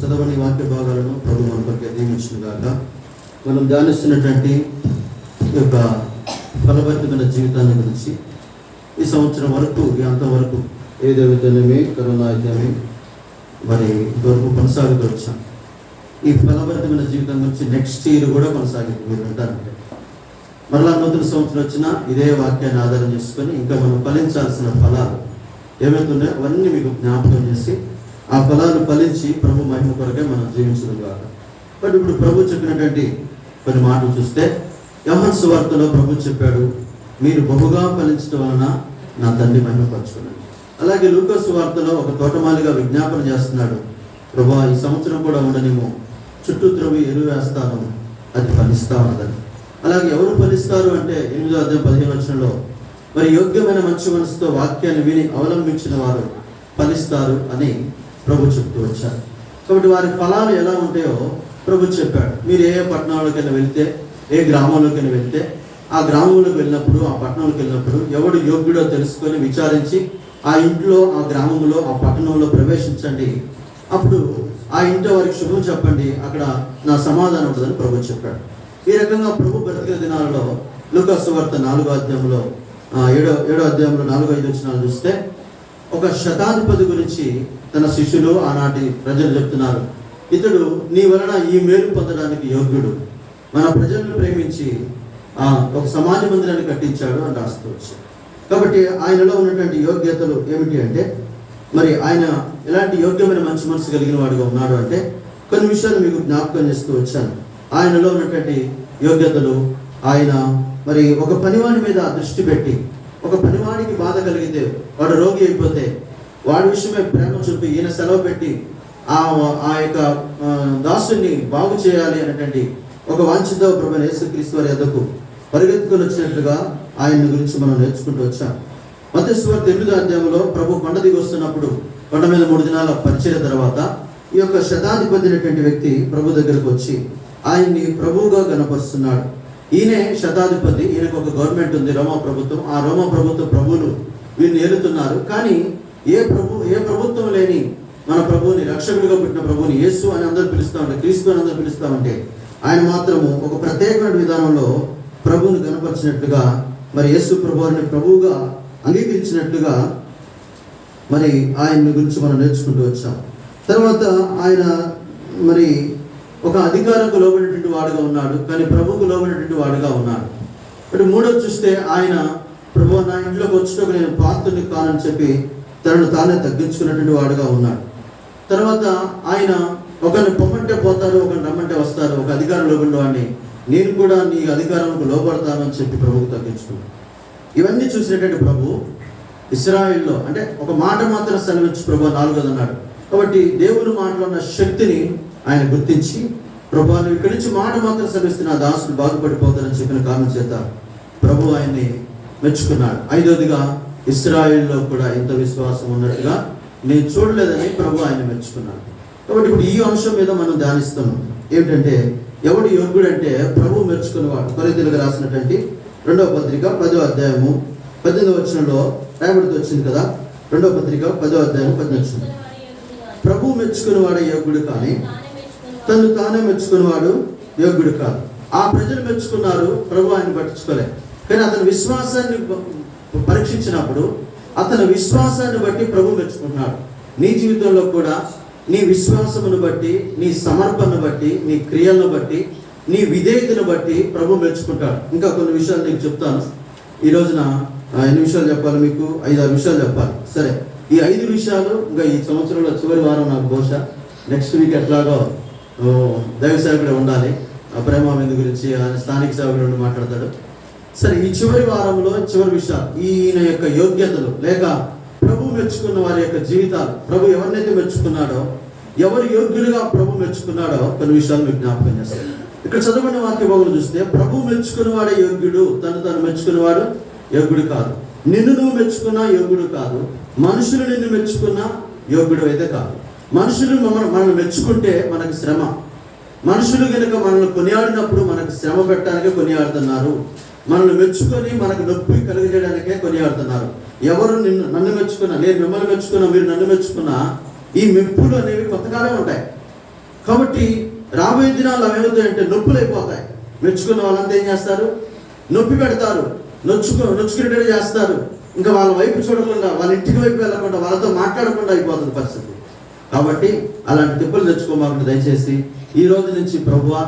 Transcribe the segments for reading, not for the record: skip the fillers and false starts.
చదవని వాక్య భాగాలను ప్రభు మన కొరకు దీవించిన గాక. మనం ధ్యానిస్తున్నటువంటి ఈ యొక్క ఫలభరితమైన జీవితాన్ని గురించి ఈ సంవత్సరం వరకు ఈ అంతం వరకు ఏదైతేనేమి కరోనా అయితేనేమి మరి ఇంతవరకు కొనసాగుతూ వచ్చాం. ఈ ఫలభరితమైన జీవితం గురించి నెక్స్ట్ ఇయర్ కూడా కొనసాగింది. మీరు వింటారంటే మరలా నూతన సంవత్సరం వచ్చినా ఇదే వాక్యాన్ని ఆధారం చేసుకొని ఇంకా మనం ఫలించాల్సిన ఫలాలు ఏమైతున్నాయో అవన్నీ మీకు జ్ఞాపకం చేసి ఆ ఫలాలు ఫలించి ప్రభు మహిమ కొరకే మనం జీవించడం కాదు. బట్ ఇప్పుడు ప్రభు చెప్పినటువంటి కొన్ని మాటలు చూస్తే యోహాను సువార్తలో ప్రభు చెప్పాడు, మీరు బహుగా ఫలించడం వలన నా తండ్రి మహిమపరచుకున్నాడు. అలాగే లూకా సువార్తలో ఒక తోటమాలిగా విజ్ఞాపన చేస్తున్నాడు, ప్రభు ఈ సంవత్సరం కూడా ఉండనేమో చుట్టూ త్రవ్వి ఎరువు వేస్తాను, అది ఫలిస్తా ఉన్నదని. అలాగే ఎవరు ఫలిస్తారు అంటే 8వ అధ్యాయం 15వ వచనంలో మరి యోగ్యమైన మంచి మనసుతో వాక్యాన్ని విని అవలంబించిన వారు ఫలిస్తారు అని ప్రభు చెప్తూ వచ్చారు. కాబట్టి వారి ఫలాలు ఎలా ఉంటాయో ప్రభు చెప్పాడు. మీరు ఏ పట్టణంలోకైనా వెళ్తే, ఏ గ్రామంలోకైనా వెళ్తే, ఆ గ్రామంలోకి వెళ్ళినప్పుడు, ఆ పట్టణంలోకి వెళ్ళినప్పుడు ఎవడు యోగ్యుడో తెలుసుకొని విచారించి ఆ ఇంట్లో, ఆ గ్రామంలో, ఆ పట్టణంలో ప్రవేశించండి. అప్పుడు ఆ ఇంట్లో వారికి శుభం చెప్పండి, అక్కడ నా సమాధానం ఉంటుందని ప్రభు చెప్పాడు. ఈ రకంగా ప్రభు బ్రతికిన దినాలలో లూకా సువార్త 4వ అధ్యాయంలో 7వ అధ్యాయంలో 4-5 వచనాలు చూస్తే ఒక శతాధిపతి గురించి తన శిష్యులు ఆనాటి ప్రజలు చెప్తున్నారు, ఇతడు నీ వలన ఈ మేలు పొందడానికి యోగ్యుడు, మన ప్రజలను ప్రేమించి ఒక సమాజ మందిరాన్ని కట్టించాడు అని రాస్తూ వచ్చాడు. కాబట్టి ఆయనలో ఉన్నటువంటి యోగ్యతలు ఏమిటి అంటే, మరి ఆయన ఎలాంటి యోగ్యమైన మంచి మనసు కలిగిన వాడుగా ఉన్నాడు అంటే కొన్ని విషయాలు మీకు జ్ఞాపకం చేస్తూ వచ్చాను. ఆయనలో ఉన్నటువంటి యోగ్యతలు, ఆయన మరి ఒక పనివాడి మీద దృష్టి పెట్టి, ఒక పనివాడికి బాధ కలిగితే, వాడు రోగి అయిపోతే వాడి విషయమే ప్రేమ చూపి ఈయన సెలవు పెట్టి ఆ యొక్క దాసుని బాగు చేయాలి అనేటువంటి ఒక వాంఛతో ప్రభువైన యేసుక్రీస్తు వారి యొద్దకు పరిగెత్తుకొని వచ్చినట్లుగా ఆయన గురించి మనం నేర్చుకుంటూ వచ్చాం. మత్తయి సువార్త 8వ అధ్యాయంలో ప్రభు కొండ దిగి వస్తున్నప్పుడు, కొండ మీద 3 దినాల పరిచయ తర్వాత ఈ యొక్క శతాధిపతి అనేటువంటి వ్యక్తి ప్రభు దగ్గరకు వచ్చి ఆయన్ని ప్రభువుగా గణపరుస్తున్నాడు. ఈయనే శతాధిపతి, ఈయనకు ఒక గవర్నమెంట్ ఉంది, రోమా ప్రభుత్వం. ఆ రోమా ప్రభుత్వ ప్రభువులు వీరిని ఏలుతున్నారు. కానీ ఏ ప్రభుత్వం లేని మన ప్రభువుని, రక్షకుడిగా పుట్టిన ప్రభువుని యేసు అని అందరూ పిలుస్తూ ఉంటే, క్రీస్తు అని అందరూ పిలుస్తూ ఉంటే, ఆయన మాత్రము ఒక ప్రత్యేకమైన విధానంలో ప్రభువుని గణపరిచినట్లుగా, మరి యేసు ప్రభువుని ప్రభువుగా అంగీకరించినట్లుగా మరి ఆయన గురించి మనం నేర్చుకుంటూ వచ్చాం. తర్వాత ఆయన మరి ఒక అధికారంకు లోబడినటువంటి వాడుగా ఉన్నాడు, కానీ ప్రభువుకు లోబడినటువంటి వాడుగా ఉన్నాడు. ఇప్పుడు 3వ చూస్తే ఆయన ప్రభు నా ఇంట్లోకి వచ్చేటప్పుడు నేను పాత్రుని కానని చెప్పి తనను తానే తగ్గించుకున్నటువంటి వాడుగా ఉన్నాడు. తర్వాత ఆయన ఒకరిని పొమ్మంటే పోతారు, ఒకరిని రమ్మంటే వస్తారు, ఒక అధికారం లోబడిన వాడిని నేను కూడా నీ అధికారంకు లోబడతాను అని చెప్పి ప్రభువుకు తగ్గించుకున్నాడు. ఇవన్నీ చూసినటువంటి ప్రభు ఇశ్రాయేల్లో అంటే ఒక మాట మాత్రం సెలవించి ప్రభు 4వ అన్నాడు. కాబట్టి దేవుని మాటలో ఉన్న శక్తిని ఆయన గుర్తించి, ప్రభు నువ్వు ఇక్కడి నుంచి మాట మాత్రం సెలవిస్తే నా దాసుడు బాగుపడిపోతారని చెప్పిన కారణం చేత ప్రభు ఆయన్ని మెచ్చుకున్నాడు. 5వదిగా ఇశ్రాయేల్లో కూడా ఇంత విశ్వాసం ఉన్నట్టుగా నేను చూడలేదని ప్రభు ఆయన మెచ్చుకున్నాడు. కాబట్టి ఇప్పుడు ఈ అంశం మీద మనం ధ్యానిస్తున్నాం. ఏమిటంటే ఎవడు యోగ్యుడు అంటే ప్రభు మెచ్చుకునేవాడు. కొరింథీయులకు రాసినటువంటి 2వ పత్రిక 10వ అధ్యాయము 18వ వచనంలో రాయబడుతూ వచ్చింది కదా. 2వ పత్రిక 10వ అధ్యాయం 18వ వచనం, ప్రభు మెచ్చుకునేవాడే యోగ్యుడు కానీ తను తానే మెచ్చుకునేవాడు యోగ్యుడు కాదు. ఆ ప్రజలు మెచ్చుకున్నారు, ప్రభు ఆయన పట్టించుకోలే. కానీ అతని విశ్వాసాన్ని పరీక్షించినప్పుడు అతని విశ్వాసాన్ని బట్టి ప్రభు మెచ్చుకున్నాడు. నీ జీవితంలో కూడా నీ విశ్వాసమును బట్టి, నీ సమర్పణను బట్టి, నీ క్రియలను బట్టి, నీ విధేయతను బట్టి ప్రభు మెచ్చుకుంటాడు. ఇంకా కొన్ని విషయాలు నీకు చెప్తాను. ఈ రోజున ఎన్ని విషయాలు చెప్పాలి మీకు? 5-6 విషయాలు చెప్పాలి. సరే, ఈ 5 విషయాలు ఇంకా ఈ సంవత్సరంలో చివరి వారం నాకు బహుశా నెక్స్ట్ వీక్ ఎట్లాగో దైవ సేవకుడే ఉండాలి. ప్రేమ మీద గురించి స్థానిక సేవకుడు మాట్లాడతాడు. సరే, ఈ చివరి వారంలో చివరి విషయాలు, ఈయన యొక్క యోగ్యతలు లేక ప్రభు మెచ్చుకున్న వారి యొక్క జీవితాలు, ప్రభు ఎవరినైతే మెచ్చుకున్నాడో, ఎవరు యోగ్యులుగా ప్రభు మెచ్చుకున్నాడో కొన్ని విషయాలు మీకు జ్ఞాపకం చేస్తాడు. ఇక్కడ చదవని వాక్య భాగం చూస్తే ప్రభు మెచ్చుకున్నవాడే యోగ్యుడు, తను మెచ్చుకున్నవాడు యోగ్యుడు కాదు. నిన్ను నువ్వు మెచ్చుకున్నా యోగ్యుడు కాదు, మనుషులు నిన్ను మెచ్చుకున్నా యోగ్యుడు అయితే కాదు. మనుషులు మనల్ని మెచ్చుకుంటే మనకు శ్రమ. మనుషులు కనుక మనల్ని కొనియాడినప్పుడు మనకు శ్రమ పెట్టడానికే కొనియాడుతున్నారు. మనల్ని మెచ్చుకొని మనకు నొప్పి కలిగజేయడానికే కొనియాడుతున్నారు. ఎవరు నన్ను మెచ్చుకున్నా, నేను మిమ్మల్ని మెచ్చుకున్నా, మీరు నన్ను మెచ్చుకున్నా ఈ మెప్పులు అనేవి కొంతకాలం ఉంటాయి. కాబట్టి రాబోయే దినాలు అవి ఏమవుతాయంటే నొప్పులు అయిపోతాయి. మెచ్చుకున్న వాళ్ళంతా ఏం చేస్తారు? నొప్పి పెడతారు, నొచ్చుకునేటట్టు చేస్తారు. ఇంకా వాళ్ళ వైపు చూడకుండా, వాళ్ళ ఇంటికి వైపు వెళ్ళకుండా, వాళ్ళతో మాట్లాడకుండా అయిపోతుంది పరిస్థితి. కాబట్టి అలాంటి తిప్పులు తెచ్చుకోమాకుండా దయచేసి ఈ రోజు నుంచి ప్రభువా,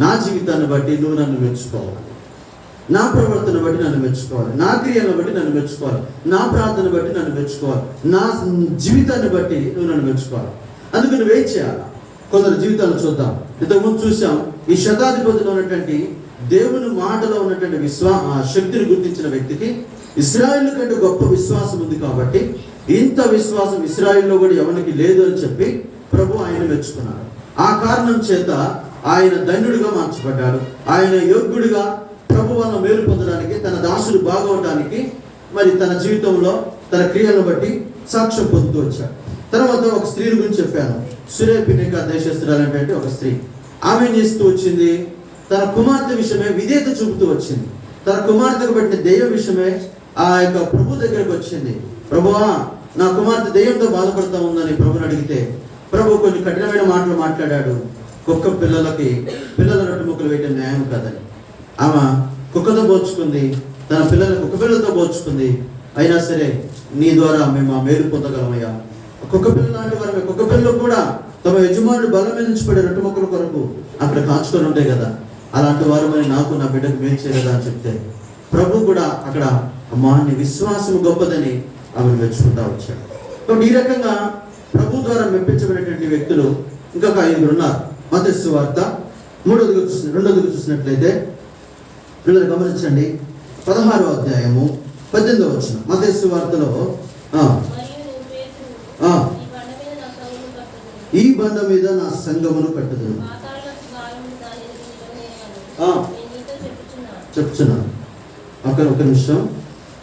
నా జీవితాన్ని బట్టి నువ్వు నన్ను మెచ్చుకోవాలి, నా ప్రవర్తన బట్టి నన్ను మెచ్చుకోవాలి, నా క్రియలను బట్టి నన్ను మెచ్చుకోవాలి, నా ప్రార్థన బట్టి నన్ను మెచ్చుకోవాలి, నా జీవితాన్ని బట్టి నువ్వు నన్ను మెచ్చుకోవాలి. అందుకు నువ్వేం చేయాలి? కొందరు జీవితాలు చూద్దాం. ఇంతకుముందు చూసాం, ఈ శతాధిపతిలో ఉన్నటువంటి దేవుని మాటలో ఉన్నటువంటి శక్తిని గుర్తించిన వ్యక్తికి ఇశ్రాయేలు కంటే గొప్ప విశ్వాసం ఉంది. కాబట్టి ఇంత విశ్వాసం ఇశ్రాయేల్లో కూడా ఎవరికి లేదు అని చెప్పి ప్రభు ఆయన మెచ్చుకున్నాడు. ఆ కారణం చేత ఆయన ధన్యుడిగా మార్చబడ్డాడు. ఆయన యోగ్యుడిగా ప్రభు వల్ల మేలు పొందడానికి, తన దాసుడు బాగవడానికి మరి తన జీవితంలో తన క్రియలను బట్టి సాక్ష్యం పొందుతూ వచ్చాడు. తర్వాత ఒక స్త్రీ గురించి చెప్పాను. సురేపినిక దేశస్తురాలంటే ఒక స్త్రీ. ఆమె చేస్తూ వచ్చింది, తన కుమార్తె విషయమే విధేయత చూపుతూ వచ్చింది. తన కుమార్తెకు పెట్టిన దెయ్యం విషయమే ఆ యొక్క ప్రభు దగ్గరకు వచ్చింది. ప్రభువా, నా కుమార్తె దెయ్యంతో బాధపడుతూ ఉందని ప్రభుని అడిగితే ప్రభు కొన్ని కఠినమైన మాటలు మాట్లాడాడు. కుక్క పిల్లల రొట్టె ముక్కలు వేయడం న్యాయం కాదని. ఆమె కుక్కతో పోల్చుకుంది, తన కుక్క పిల్లలతో పోల్చుకుంది. అయినా సరే నీ ద్వారా మేము ఆ మేలు పొందగలమయ్యా. కుక్క పిల్ల లాంటి వారు, కుక్క పిల్లలు కూడా తమ యజమానుడు బలం మీద నుంచి పడే రొట్టె ముక్కల కొరకు అక్కడ కాచుకొని ఉంటాయి కదా, అలాంటి వారు మరి నాకు నా బిడ్డకు మేలు చేయలేదా అని చెప్తే ప్రభు కూడా అక్కడ అమ్మా నీ విశ్వాసం గొప్పదని ఆమెను మెచ్చుకుంటా వచ్చాడు. కాబట్టి ఈ రకంగా ప్రభు ద్వారా మెప్పించబడినటువంటి వ్యక్తులు ఇంకొక 5 ఉన్నారు. మత్తయి సువార్త 2వ చూసినట్లయితే పిల్లలు గమనించండి, 16వ అధ్యాయము 18వ వచనం. మత్తయి సువార్తలో ఈ బండ మీద నా సంఘమును కట్టుదును. చెప్తున్నాను ఒక నిమిషం.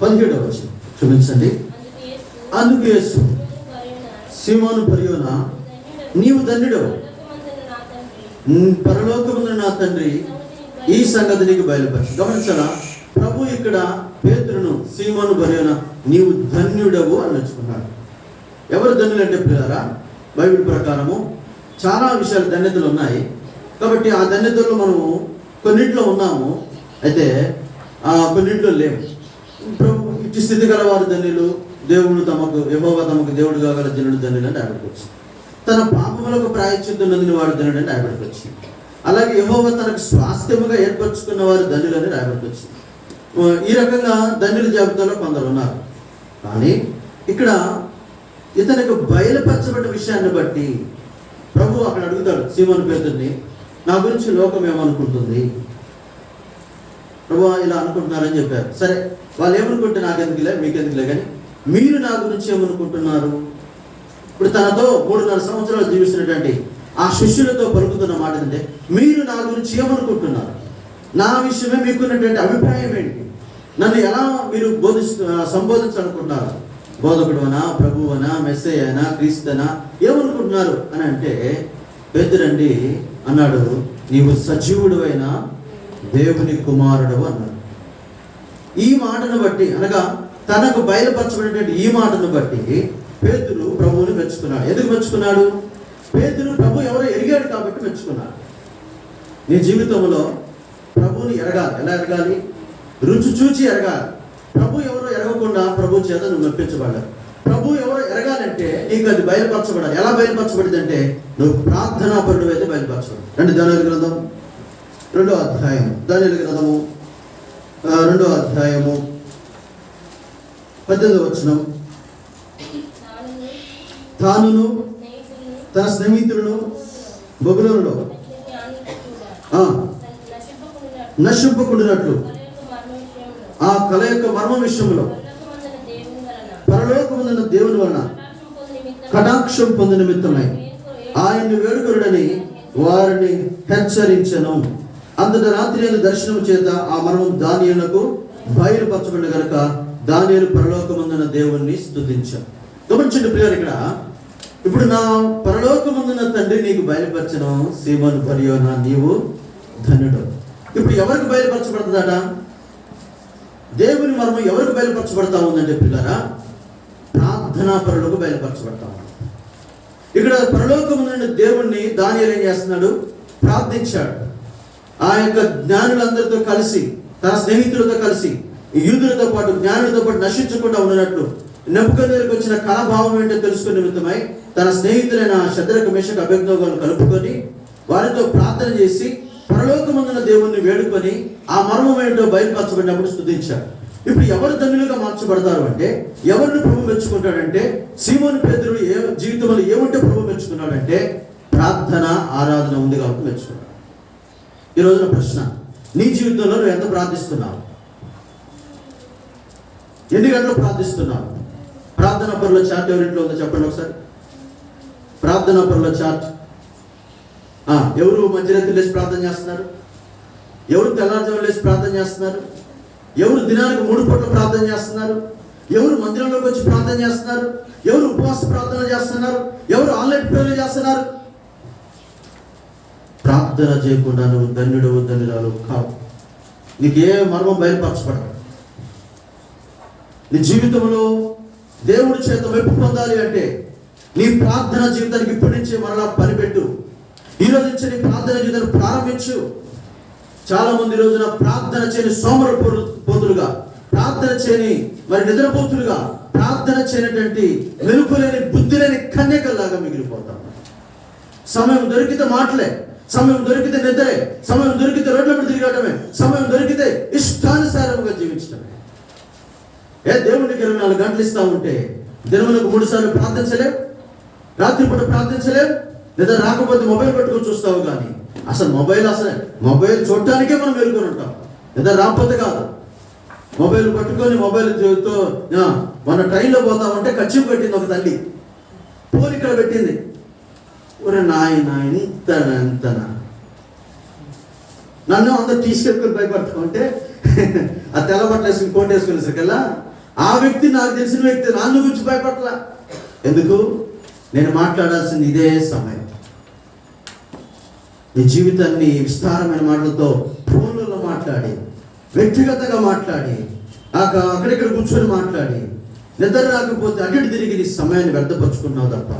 17వ వచనం క్షమించండి. అందుకు యేసు, సీమోను బర్యోనా, నీవు ధన్యుడవు, పరలోకమున నా తండ్రి ఈ సంగతి నీకు బయలుపరచు. గమనించాలా, ప్రభు ఇక్కడ పేతురును, సీమోను బర్యోనా, నీవు ధన్యుడవు అని మెచ్చుకున్నాడు. ఎవరు ధన్యులు అంటే పిల్లరా, బైబిల్ ప్రకారము చాలా విషయాలు ధన్యతలు ఉన్నాయి. కాబట్టి ఆ ధన్యతల్లో మనము కొన్నింటిలో ఉన్నాము, అయితే కొన్నింటిలో లేవు. ప్రభు ఇటు స్థితి గల వారు ధన్యులు, దేవుడు యెహోవా తమకు దేవుడు కాగల జనుడు ధన్యులు అంటే ఆవిడకొచ్చు. తన పాపములకు ప్రాయశ్చిత్తం నొందిన వాడు ధన్యుడు అంటే ఆవిడకొచ్చు. అలాగే యెహోవా తనకు స్వాస్థ్యముగా ఏర్పరచుకున్న వారు ధన్యులు అని ఆవిడకొచ్చు. ఈ రకంగా ధన్యుల జాబితాలో కొందరు ఉన్నారు. కానీ ఇక్కడ ఇతనికి బయలుపరచబడ్డ విషయాన్ని బట్టి ప్రభు అక్కడ అడుగుతాడు సీమోను పేతురుని, నా గురించి లోకం ఏమనుకుంటుంది? ప్రభు ఇలా అనుకుంటున్నారని చెప్పారు. సరే, వాళ్ళు ఏమనుకుంటే నాకెందుకులే, మీకెందుకులే, కానీ మీరు నా గురించి ఏమనుకుంటున్నారు? ఇప్పుడు తనతో 3.5 సంవత్సరాలు జీవిస్తున్నటువంటి ఆ శిష్యులతో పలుకుతున్న మాట ఏంటంటే, మీరు నా గురించి ఏమనుకుంటున్నారు? నా విషయమే మీకున్నటువంటి అభిప్రాయం ఏంటి? నన్ను ఎలా మీరు సంబోధించాలనుకుంటున్నారు? బోధకుడు అనా, ప్రభువు అనా, మెస్సయ్య అనా, క్రీస్తునా, ఏమనుకుంటున్నారు అని అంటే పేతురండి అన్నాడు, నీవు సజీవుడు అయిన దేవుని కుమారుడు అన్నాడు. ఈ మాటను బట్టి, అనగా తనకు బయలుపరచబడినటువంటి ఈ మాటను బట్టి పేతురు ప్రభువుని మెచ్చుకున్నాడు. ఎందుకు మెచ్చుకున్నాడు? పేతురు ప్రభు ఎవరో ఎరిగాడు కాబట్టి మెచ్చుకున్నాడు. నీ జీవితంలో ప్రభువుని ఎరగాలి. ఎలా ఎరగాలి? రుచి చూచి ఎరగాలి. ప్రభు ఎవరో ఎరగకుండా ప్రభు చేత నువ్వు మెప్పించబడ్డావు. ప్రభు ఎవరో ఎరగాలంటే నీకు అది బయలుపరచబడాలి. ఎలా బయలుపరచబడింది అంటే నువ్వు ప్రార్థనాపరుడు అయితే బయలుపరచబడి. రండి దానియేలు గ్రంథం 2వ అధ్యాయం, దానియేలు గ్రంథము 2వ అధ్యాయము 18వ వచనం. తానును తన స్నేహితులను బబులోనులో నశింపకుండినట్లు ఆ కళ యొక్క మర్మ విషయంలో పరలోకమున్న దేవుని వలన కటాక్షం పొందిన నిమిత్తమై ఆయన్ని వేడుకొనుడని వారిని హెచ్చరించెను. అంతట రాత్రి దర్శనం చేత ఆ మర్మం దానియేలుకు బయలుపరచబడిన గనుక దానియేలు పరలోకమున్న దేవుణ్ణి స్తుతించాడు. గమనించండి ప్రియులారా, ఇక్కడ ఇప్పుడు నా పరలోకమున్న తండ్రి నీకు బయలుపరచను, సీమోను బర్యోనా, నీవు ధన్యుడు. ఇప్పుడు ఎవరికి బయలుపరచబడుతుందట? దేవుని మర్మం ఎవరికి బయలుపరచబడతా ఉందంటే పిల్లరా, ప్రార్థనాపరులకు బయలుపరచబడతా ఉంది. ఇక్కడ పరలోకమున దేవుణ్ణి దానియేలు ఏం చేస్తున్నాడు? ప్రార్థించాడు. ఆ యొక్క జ్ఞానులందరితో కలిసి, తన స్నేహితులతో కలిసి, యూదులతో పాటు జ్ఞానులతో పాటు నశించకుండా ఉన్నట్లు నెబుకద్నెజరుకు వచ్చిన కళాభావం ఏంటో తెలుసుకునే నిమిత్తమై తన స్నేహితులైన షద్రకు మేషకు అబేద్నెగోలను కలుపుకొని వారితో ప్రార్థన చేసి పరలోకమందున దేవుణ్ణి వేడుకొని ఆ మర్మం ఏంటో బయలుపరచబడినప్పుడు స్తుతించాడు. ఇప్పుడు ఎవరు ధన్యులుగా మార్చబడతారు అంటే, ఎవరిని ప్రభు మెచ్చుకుంటాడంటే, సీమోను పేతురు జీవితంలో ఏముంటే ప్రభు మెచ్చుకున్నాడంటే ప్రార్థన, ఆరాధన ఉంది కాబట్టి మెచ్చుకున్నాడు. ఈ రోజున ప్రశ్న, నీ జీవితంలో నువ్వు ఎంత ప్రార్థిస్తున్నావు? ఎన్ని గంటలు ప్రార్థిస్తున్నావు? ప్రార్థనా పరుల చార్ట్ ఎవరింట్లో ఉందో చెప్పండి ఒకసారి. ప్రార్థనా పరుల చార్ట్. ఎవరు మధ్యరాత్రి లేచి ప్రార్థన చేస్తున్నారు? ఎవరు తెల్లారుజామున లేచి ప్రార్థన చేస్తున్నారు? ఎవరు దినానికి 3 పూట్ల ప్రార్థన చేస్తున్నారు? ఎవరు మందిరంలోకి వచ్చి ప్రార్థన చేస్తున్నారు? ఎవరు ఉపవాస ప్రార్థన చేస్తున్నారు? ఎవరు ఆన్లైన్ ప్రేయర్ చేస్తున్నారు? ప్రార్థన చేయకుండా నువ్వు ధన్యుడు ధన్యురాలు కావు. నీకే మర్మం బయలుపరచబడదు. నీ జీవితంలో దేవుడి చేత మెప్పు పొందాలి అంటే నీ ప్రార్థన జీవితానికి ఇప్పటి నుంచే మరలా పనిపెట్టు. ఈ రోజు నుంచి నీ ప్రార్థన జీవితాన్ని ప్రారంభించు. చాలా మంది రోజున ప్రార్థన చేయని సోమరపోతులుగా, ప్రార్థన చేయని మరి నిద్రపోతులుగా, ప్రార్థన చేయనటువంటి మెలుకులేని బుద్ధి లేని కన్యకల్లాగా మిగిలిపోతాం. సమయం దొరికితే మాటలే, సమయం దొరికితే నిద్రే, సమయం దొరికితే రోడ్ల మీద తిరగటమే, సమయం దొరికితే ఇష్టానుసారంగా జీవించడమే. దేవుడికి 24 గంటలు ఇస్తా ఉంటే దినములకు 3 సార్లు ప్రార్థించలేవు, రాత్రిపూట ప్రార్థించలేవు, లేదా రాకపోతే మొబైల్ పెట్టుకొని చూస్తావు. కానీ అసలు మొబైల్ చూడటానికే మనం మేలుకొని ఉంటాం, లేదా రాకపోతే కాదు. మొబైల్ పట్టుకొని మొబైల్తో మన ట్రైన్లో పోతామంటే ఖర్చు పెట్టింది ఒక తల్లి, ఫోన్ ఇక్కడ పెట్టింది. ఒరే నాయన ఇంతనా నన్ను అందరూ తీసుకెళ్ళుకొని భయపడతా ఉంటే ఆ తెల్ల బట్టలు వేసుకుని కోట్ వేసుకునేసరికల్లా ఆ వ్యక్తి, నాకు తెలిసిన వ్యక్తి, నన్ను గురించి భయపడలా. ఎందుకు? నేను మాట్లాడాల్సింది ఇదే సమయం. నీ జీవితాన్ని విస్తారమైన మాటలతో ఫోన్లలో మాట్లాడి, వ్యక్తిగతంగా మాట్లాడి, అక్కడిక్కడ కూర్చొని మాట్లాడి, నిద్ర రాకపోతే అటు తిరిగి నీ సమయాన్ని వ్యర్థపరుచుకున్నావు తప్ప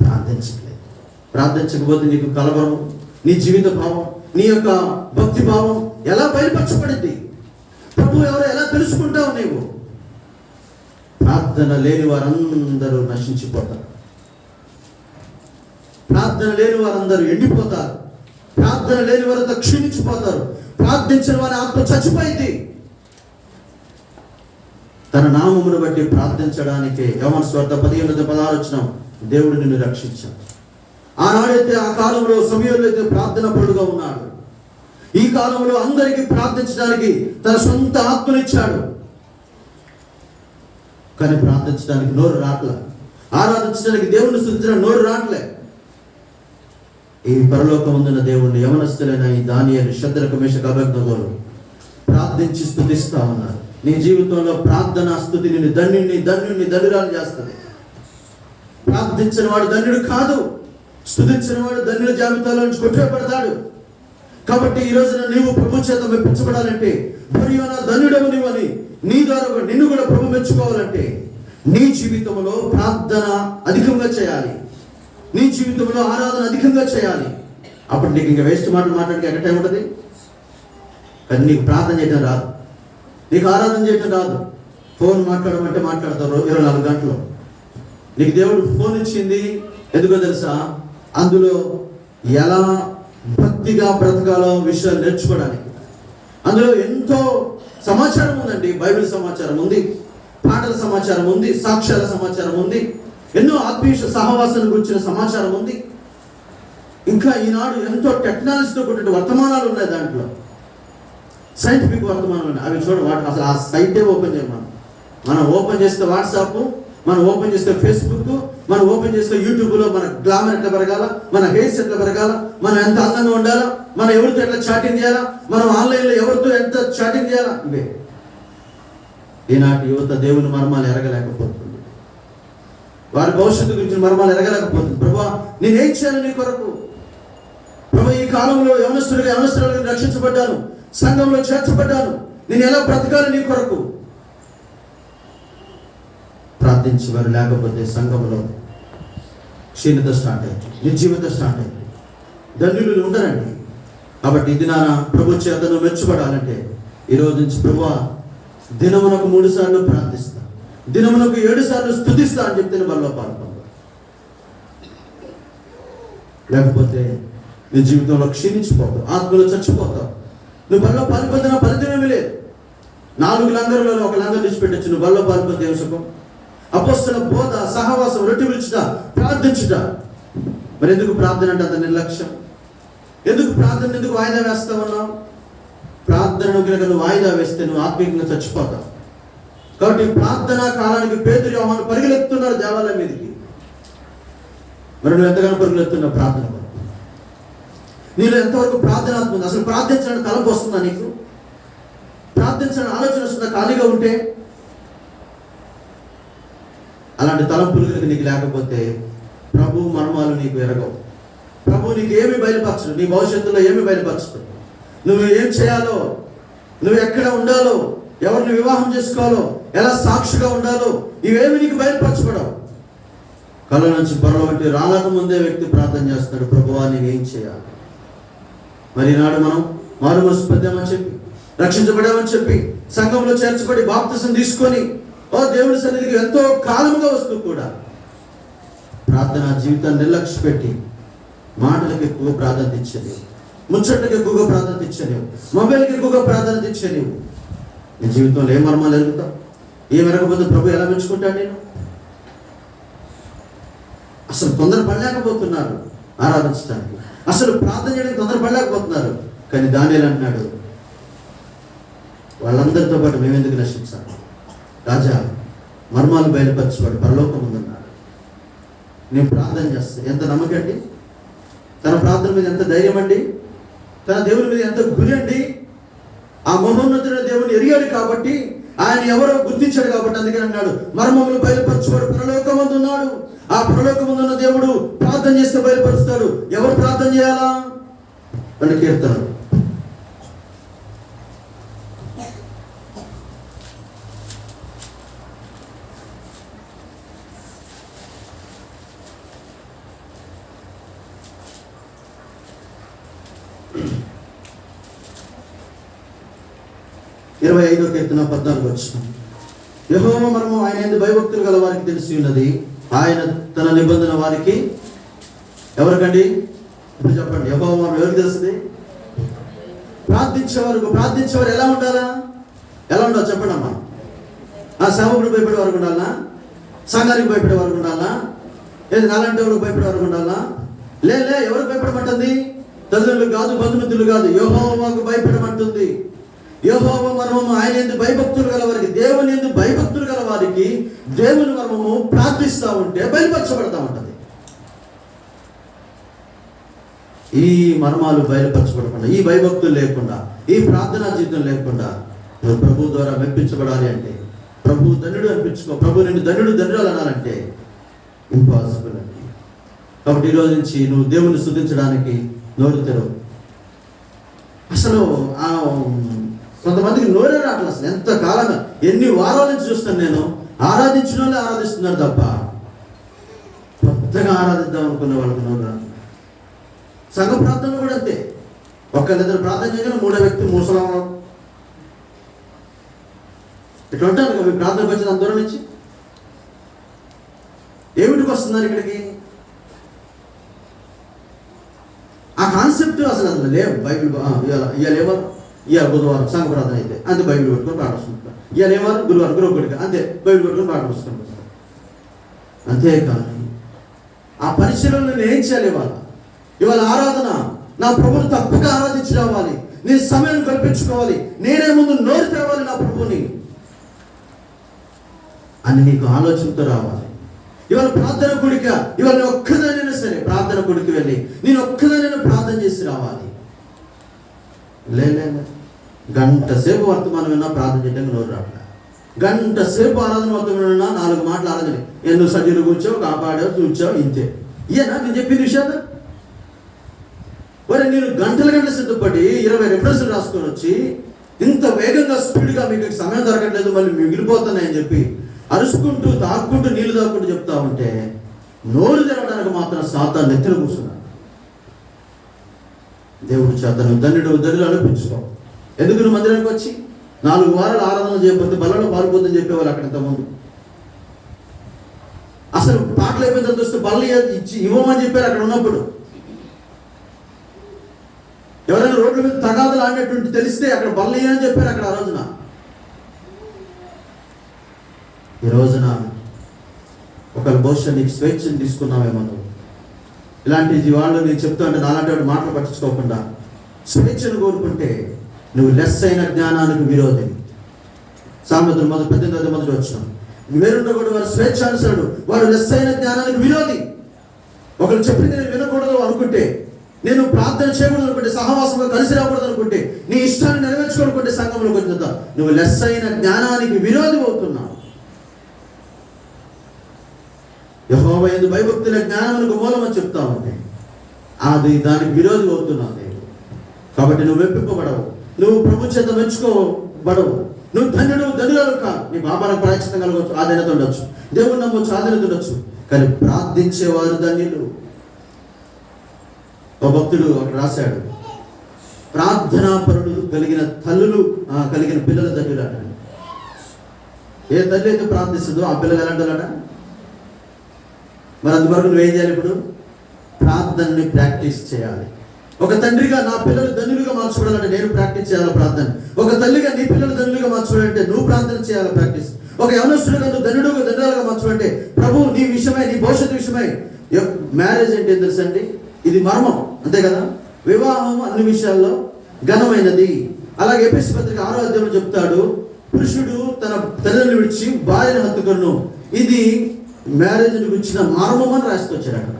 ప్రార్థించట్లేదు. ప్రార్థించకపోతే నీకు కలవరం, నీ జీవిత భావం, నీ యొక్క భక్తి భావం ఎలా బయలుపరచబడింది? ప్రభు ఎవరో ఎలా తెలుసుకుంటావు నీవు? ప్రార్థన లేని వారందరూ నశించిపోతారు. ప్రార్థన లేని వారందరూ ఎండిపోతారు. ప్రార్థన లేని వారంతా క్షీణించిపోతారు. ప్రార్థించిన వారి ఆత్మ చచ్చిపోయింది. తన నామమును బట్టి ప్రార్థించడానికి యోహాను సువార్త 15:16 దేవుడు నిన్ను రక్షించాడు. ఆనాడైతే, ఆ కాలంలో సమయంలో అయితే ప్రార్థన పరుడుగా ఉన్నాడు. ఈ కాలంలో అందరికీ ప్రార్థించడానికి తన సొంత ఆత్మనిచ్చాడు. కానీ ప్రార్థించడానికి నోరు రాట్లే, ఆరాధించడానికి, దేవుని స్తుతించడానికి నోరు రాట్లే. ఈ పరలోకమందున దేవుణ్ణి యవనస్తులైన ఈ దానియేలు, షద్రకు మేషకు అబేద్నెగోలు ప్రార్థించి స్తుతిస్తా ఉన్నారు. నీ జీవితంలో ప్రార్థన స్తుతి నిన్ను ధన్యురాలు చేస్తుంది. ప్రార్థించిన వాడు ధన్యుడు కాదు, స్తుతించిన వాడు ధన్యుల జాబితాలో నుంచి కొట్టివేయబడతాడు. కాబట్టి ఈ రోజున నీవు ప్రభు చేత మెప్పించబడాలంటే, మరియు నా ధన్యుడవు నీవని నీ ద్వారా నిన్ను కూడా ప్రభు మెచ్చుకోవాలంటే నీ జీవితంలో ప్రార్థన అధికంగా చేయాలి, నీ జీవితంలో ఆరాధన అధికంగా చేయాలి. అప్పుడు నీకు ఇంకా వేస్ట్ మాటలు మాట్లాడికి ఎక్కడ టైం ఉంటుంది. కానీ నీకు ప్రార్థన చేయడం రాదు, నీకు ఆరాధన చేయడం రాదు. ఫోన్ మాట్లాడమంటే మాట్లాడతారు 24 గంటలు. నీకు దేవుడు ఫోన్ ఇచ్చింది ఎందుకో తెలుసా? అందులో ఎలా భక్తిగా బ్రతకాలో విషయాలు నేర్చుకోవడానికి. అందులో ఎంతో సమాచారం ఉందండి. బైబిల్ సమాచారం ఉంది, పాటల సమాచారం ఉంది, సాక్ష్యాల సమాచారం ఉంది, ఎన్నో ఆత్మీయ సహవాసాల గురించిన సమాచారం ఉంది. ఇంకా ఈనాడు ఎంతో టెక్నాలజీతో కూడిన వర్తమానాలు ఉన్నాయి. దాంట్లో సైంటిఫిక్ వర్తమానాలు ఉన్నాయి. అవి చూడ వాటి అసలు ఆ సైటే ఓపెన్ చేయమని. మనం ఓపెన్ చేస్తే వాట్సాప్, మనం ఓపెన్ చేస్తే ఫేస్బుక్, మనం ఓపెన్ చేస్తే యూట్యూబ్లో మన గ్లామర్ ఎట్లా పెరగాల, మన హెయిర్స్ ఎట్లా పెరగాల, మనం ఎంత అందంగా ఉండాలా, మనం ఎవరితో ఎట్లా చాటింగ్ చేయాలా, మనం ఆన్లైన్లో ఎవరితో ఎంత చాటింగ్ చేయాలా, ఇవే. ఈనాటి యువత దేవుని మర్మాలు ఎరగలేకపోతుంది, వారి భవిష్యత్తు గురించి మర్మాలు ఎరగలేకపోతుంది. ప్రభువా నేనేం చేయాలి నీ కొరకు? ప్రభు ఈ కాలంలో యవనస్తులుగా రక్షించబడ్డాను, సంఘంలో చేర్చబడ్డాను, నేను ఎలా బ్రతకాలి నీ కొరకు? ప్రార్థించేవారు లేకపోతే సంఘంలో క్షీణత స్టార్ట్ అయింది, నిర్జీవత స్టార్ట్ అయింది. ధన్యులు ఉండరండి. కాబట్టి ఇది నా ప్రభు చేత నువ్వు మెచ్చుపడాలంటే ఈరోజు నుంచి ప్రభువా దినమునకు 3 సార్లు ప్రార్థిస్తా, దినమునకు 7 సార్లు స్తుతిస్తా అని చెప్తే బల్లో పాల్గొందా. లేకపోతే నీ జీవితంలో క్షీణించిపోతావు, ఆత్మలో చచ్చిపోతావు. నువ్వు బల్లో పాల్గొంటున్న ఫలితం ఏమీ లేదు. 4 లంగరులలో 1 లంగరు విడిచిపెట్టచ్చు. నువ్వు బల్లో పాల్గొంటే ఏం సుఖం? అపోస్తల బోధ, సహవాసం, రొట్టె విరుచుట, ప్రార్థించుట. మరి ఎందుకు ప్రార్థన అంటే అంత నిర్లక్ష్యం? ఎందుకు ప్రార్థన ఎందుకు వాయిదా వేస్తా ఉన్నావు? ప్రార్థనను కనుక నువ్వు వాయిదా వేస్తే నువ్వు ఆత్మీయంగా చచ్చిపోతావు. కాబట్టి ప్రార్థనా కాలానికి పేతురు, యోహాను పరిగెత్తున్నారు దేవాలయం మీదకి. మరి నువ్వు ఎంతగానో పరిగెత్తున్నావు ప్రార్థన వరకు? నీలో ఎంతవరకు ప్రార్థన ఆత్మ ఉంది? అసలు ప్రార్థించడానికి తలంపు వస్తుందా నీకు? ప్రార్థించడానికి ఆలోచన వస్తుందా ఖాళీగా ఉంటే? అలాంటి తలంపులు కనుక నీకు లేకపోతే ప్రభు మర్మాలు నీకు ఎరగవు. ప్రభు నీకు ఏమి బయలుపరచడు, నీ భవిష్యత్తులో ఏమి బయలుపరచడు, నువ్వు ఏం చేయాలో, నువ్వు ఎక్కడ ఉండాలో, ఎవరిని వివాహం చేసుకోవాలో, ఎలా సాక్షిగా ఉండాలో, ఇవేమి నీకు బయలుపరచబడవు. కళ్ళ నుంచి పొరల వంటి రాలకు ముందే వ్యక్తి ప్రార్థన చేస్తాడు, ప్రభువా నీవేం చేయాలి? మరి ఈనాడు మనం మారు మనసు పొందామని చెప్పి, రక్షించబడామని చెప్పి, సంఘంలో చేర్చబడి బాప్తిసం తీసుకొని దేవుని సన్నిధికి ఎంతో కాలముగా వస్తూ కూడా ప్రార్థన జీవితాన్ని నిర్లక్ష్య పెట్టి మాటలకు ఎక్కువ ప్రాధాన్యత ఇచ్చేది, ముచ్చట్లకు ఎక్కువగా ప్రాధాన్యత ఇచ్చేది, మొబైల్కి ఎక్కువగా ప్రాధాన్యత ఇచ్చేది. నీ జీవితంలో ఏ మర్మాలు ఎరుగుతావు? ఏం ఎరగకపోతే ప్రభు ఎలా మెచ్చుకుంటాడు? నేను అసలు తొందరపడలేకపోతున్నారు ఆరాధించడానికి, అసలు ప్రార్థన చేయడానికి తొందరపడలేకపోతున్నారు. కానీ దానియేలు అంటున్నాడు, వాళ్ళందరితో పాటు మేమెందుకు నశించాలి? రాజా మర్మాలు బయలుపరచువాడు పరలోకం ఉందన్నాడు. నేను ప్రార్థన చేస్తాను. ఎంత నమ్మకం అండి! తన ప్రార్థన మీద ఎంత ధైర్యం అండి! తన దేవుని మీద ఎంత గురి అండి! ఆ మహోన్నతుడైన దేవుని ఎరిగాడు కాబట్టి, ఆయన ఎవరో గుర్తించాడు కాబట్టి అందుకని అన్నాడు, మర్మములు బయలుపరచువాడు పరలోకమందు ఉన్నాడు. ఆ పరలోకమందున్న దేవుడు ప్రార్థన చేస్తే బయలుపరుస్తాడు. ఎవరు ప్రార్థన చేయాలా? అని కీర్తనలు. ఇరవై 5వ కీర్తన 14వ వచనం. యెహోవా మర్మం ఆయన యందు భయభక్తులు గల వారికి తెలిసి ఉన్నది, ఆయన తన నిబంధన వారికి. ఎవరికండి? ఇప్పుడు చెప్పండి. యెహోవా మర్మం ఎవరికి తెలుస్తుంది? ప్రార్థించేవారు ఎలా ఉండాలా? ఎలా ఉండాలి చెప్పండి అమ్మా. ఆ సేవకుడు భయపడే వారికి ఉండాలా? సంఘానికి భయపడే వారికి ఉండాలా? ఏది నాలంటే ఎవరికి భయపడే వారికి ఉండాలా? లే ఎవరికి భయపడమంటుంది? తల్లిదండ్రులు కాదు, బంధుమిత్రులు కాదు, యెహోవాకు భయపడమంటుంది. యెహోవా మర్మము ఆయన యందు భయభక్తులు గల వారికి, దేవుని యందు భయభక్తులు గల వారికి దేవుని మర్మము ప్రార్థిస్తూ ఉంటే బయలుపరచబడతా ఉంటుంది. ఈ మర్మాలు బయలుపరచబడకుండా, ఈ భయభక్తులు లేకుండా, ఈ ప్రార్థనా జీవితం లేకుండా నువ్వు ప్రభు ద్వారా మెప్పించబడాలి అంటే, ప్రభు ధన్యుడు అనిపించుకో, ప్రభు నిన్ను ధన్యుడు అనాలంటే ఇంపాసిబుల్ అండి. కాబట్టి ఈరోజు నుంచి నువ్వు దేవుని స్తుతించడానికి నోరు తెరవు. అసలు కొంతమందికి నోరే రావట్లేదు. అసలు ఎంత కాలంగా, ఎన్ని వారాల నుంచి చూస్తాను నేను, ఆరాధించిన వాళ్ళే ఆరాధిస్తున్నారు తప్ప కొత్తగా ఆరాధిద్దాం అనుకునే వాళ్ళకి నోరు రాదు. సంఘ ప్రార్థనలు కూడా అంతే. ఒక్కరిద్దరు ప్రార్థన చేయగానే 3వ వ్యక్తి మూసలం ఇట్లా ఉంటారు కదా. మీ ప్రార్థనకు వచ్చింది అంత దూరం నుంచి ఏమిటికి వస్తున్నారు ఇక్కడికి? ఆ కాన్సెప్ట్ అసలు లేవు. బైబిల్ ఇవాళ ఏమో, ఇవాళ బుధవారం సంఘ ప్రార్థన అయితే అంతే బైబిల్ పెట్టుకొని ప్రార్థిస్తుంటారు. ఇవాళ ఏమారు గురువారం గురువుడికి అంతే బైబిల్ పెట్టుకొని ప్రార్థిస్తుంటారు. అంతేకాదు ఆ పరిచయంలో నేను ఏం చేయాలి? ఇవాళ ఆరాధన నా ప్రభుని తప్పక ఆరాధించి రావాలి. నేను సమయం కల్పించుకోవాలి. నేనే ముందు నోరు తేవాలి నా ప్రభుని అని నీకు ఆలోచనతో రావాలి. ఇవాళ ప్రార్థన కూడిక, ఇవాళ నేను ఒక్కదానైనా సరే ప్రార్థన కూడికి వెళ్ళి నేను ఒక్కదానైనా ప్రార్థన చేసి రావాలి. గంట సేపు వర్తమానం విన్నా ప్రార్థన చేయడానికి నోరు రావట్లే. గంట సేపు ఆరాధన వర్తమానం విన్నా 4 మాటలు ఆరాధన, ఎన్నో సజీలు కూర్చావు, కాపాడావు, చూచావు, ఇంతే. ఇయేనా నేను చెప్పిన విషయాలు? మరి నేను గంటల సిద్ధపడి 20 రిఫరెన్స్లు రాసుకొని వచ్చి ఇంత వేగంగా స్పీడ్గా మీకు సమయం దొరకట్లేదు, మళ్ళీ మిగిలిపోతున్నాయని చెప్పి అరుచుకుంటూ తాక్కుంటూ నీళ్లు తాక్కుంటూ చెప్తా ఉంటే నోరు తెరవడానికి చేయడానికి మాత్రం సాతాను నెత్తిన కూర్చున్నాడు. దేవుడు చేతను ధన్యులు అనిపించుకో. ఎందుకు నువ్వు మందిరానికి వచ్చి 4 వారాలు ఆరాధన చేయకపోతే బలలో పాల్పోతుందని చెప్పేవాళ్ళు అక్కడ ఇంతకుముందు. అసలు పాటలు అయిపోయిన తర్వాత వస్తే బల్ల ఇచ్చి ఇవ్వమని చెప్పారు అక్కడ ఉన్నప్పుడు. ఎవరైనా రోడ్ల మీద తగాదులు ఆడినటువంటి తెలిస్తే అక్కడ బల్ల అని చెప్పారు అక్కడ ఆ రోజున. ఈ రోజున ఒకరి బహుశా నీకు స్వేచ్ఛను తీసుకున్నావేమో నువ్వు. ఇలాంటి వాళ్ళు నేను చెప్తా అంటే నాలాంటి వాడు మాటలు పట్టించుకోకుండా స్వేచ్ఛను కోరుకుంటే నువ్వు లెస్ అయిన జ్ఞానానికి విరోధి. సామెతలు 18 వచ్చిన వేరుండకూడదు వారు స్వేచ్ఛానుసరుడు, వాడు లెస్ అయిన జ్ఞానానికి విరోధి. ఒకరు చెప్పింది నేను వినకూడదు అనుకుంటే, నేను ప్రార్థన చేయకూడదు అనుకుంటే, సహవాసంగా కలిసి రాకూడదు అనుకుంటే, నీ ఇష్టాన్ని నెరవేర్చుకోనుకుంటే సంఘంలోకి వచ్చిన తర్వాత నువ్వు లెస్ అయిన జ్ఞానానికి విరోధి అవుతున్నావు. యెహోవా యందు భయభక్తుల జ్ఞానమునకు మూలమని చెప్తా ఉంటే అది దానికి విరోధి అవుతున్నావు దేవుడు. కాబట్టి నువ్వు మెప్పింపబడవు, నువ్వు ప్రభు చేత మెచ్చుకోబడవు, నువ్వు ధన్యులు కా. నీ పాపాలకు ప్రాయశ్చిత్తం కలగవచ్చు, ఆధీనత ఉండొచ్చు, దేవుడు నమ్మొచ్చు, ఆధీనత ఉండొచ్చు, కానీ ప్రార్థించేవారు ధన్యులు. ఒక భక్తుడు అక్కడ రాశాడు, ప్రార్థనాపరుడు కలిగిన తల్లులు కలిగిన పిల్లల ధన్యులు అంటాడు. ఏ తల్లి అయితే ప్రార్థిస్తుందో ఆ పిల్లలు ఎలాంటి. మరి అందువరకు నువ్వేం చేయాలి? ఇప్పుడు ప్రార్థనని ప్రాక్టీస్ చేయాలి. ఒక తండ్రిగా నా పిల్లలు ధన్యులుగా మార్చుకోవాలంటే నేను ప్రాక్టీస్ చేయాలి ప్రార్థన. ఒక తల్లిగా నీ పిల్లలు ధన్యులుగా మార్చుకోవాలంటే నువ్వు ప్రార్థన చేయాలి ప్రాక్టీస్. ఒక యవనస్తుడిగా నువ్వు ధన్యులుగా మార్చుకోవాలంటే ప్రభు నీ విషయమై, నీ భవిష్యత్తు విషయమై. మ్యారేజ్ అంటే ఏం తెలుసండి? ఇది మర్మం, అంతే కదా. వివాహం అన్ని విషయాల్లో ఘనమైనది. అలాగే ఎఫెసీ పత్రిక 6వ అధ్యాయంలో చెప్తాడు, పురుషుడు తన తల్లిని విడిచి భార్యను హత్తుకొను. ఇది మ్యారేజ్ గురించిన మర్మం అని రాసుకొచ్చారు అక్కడ.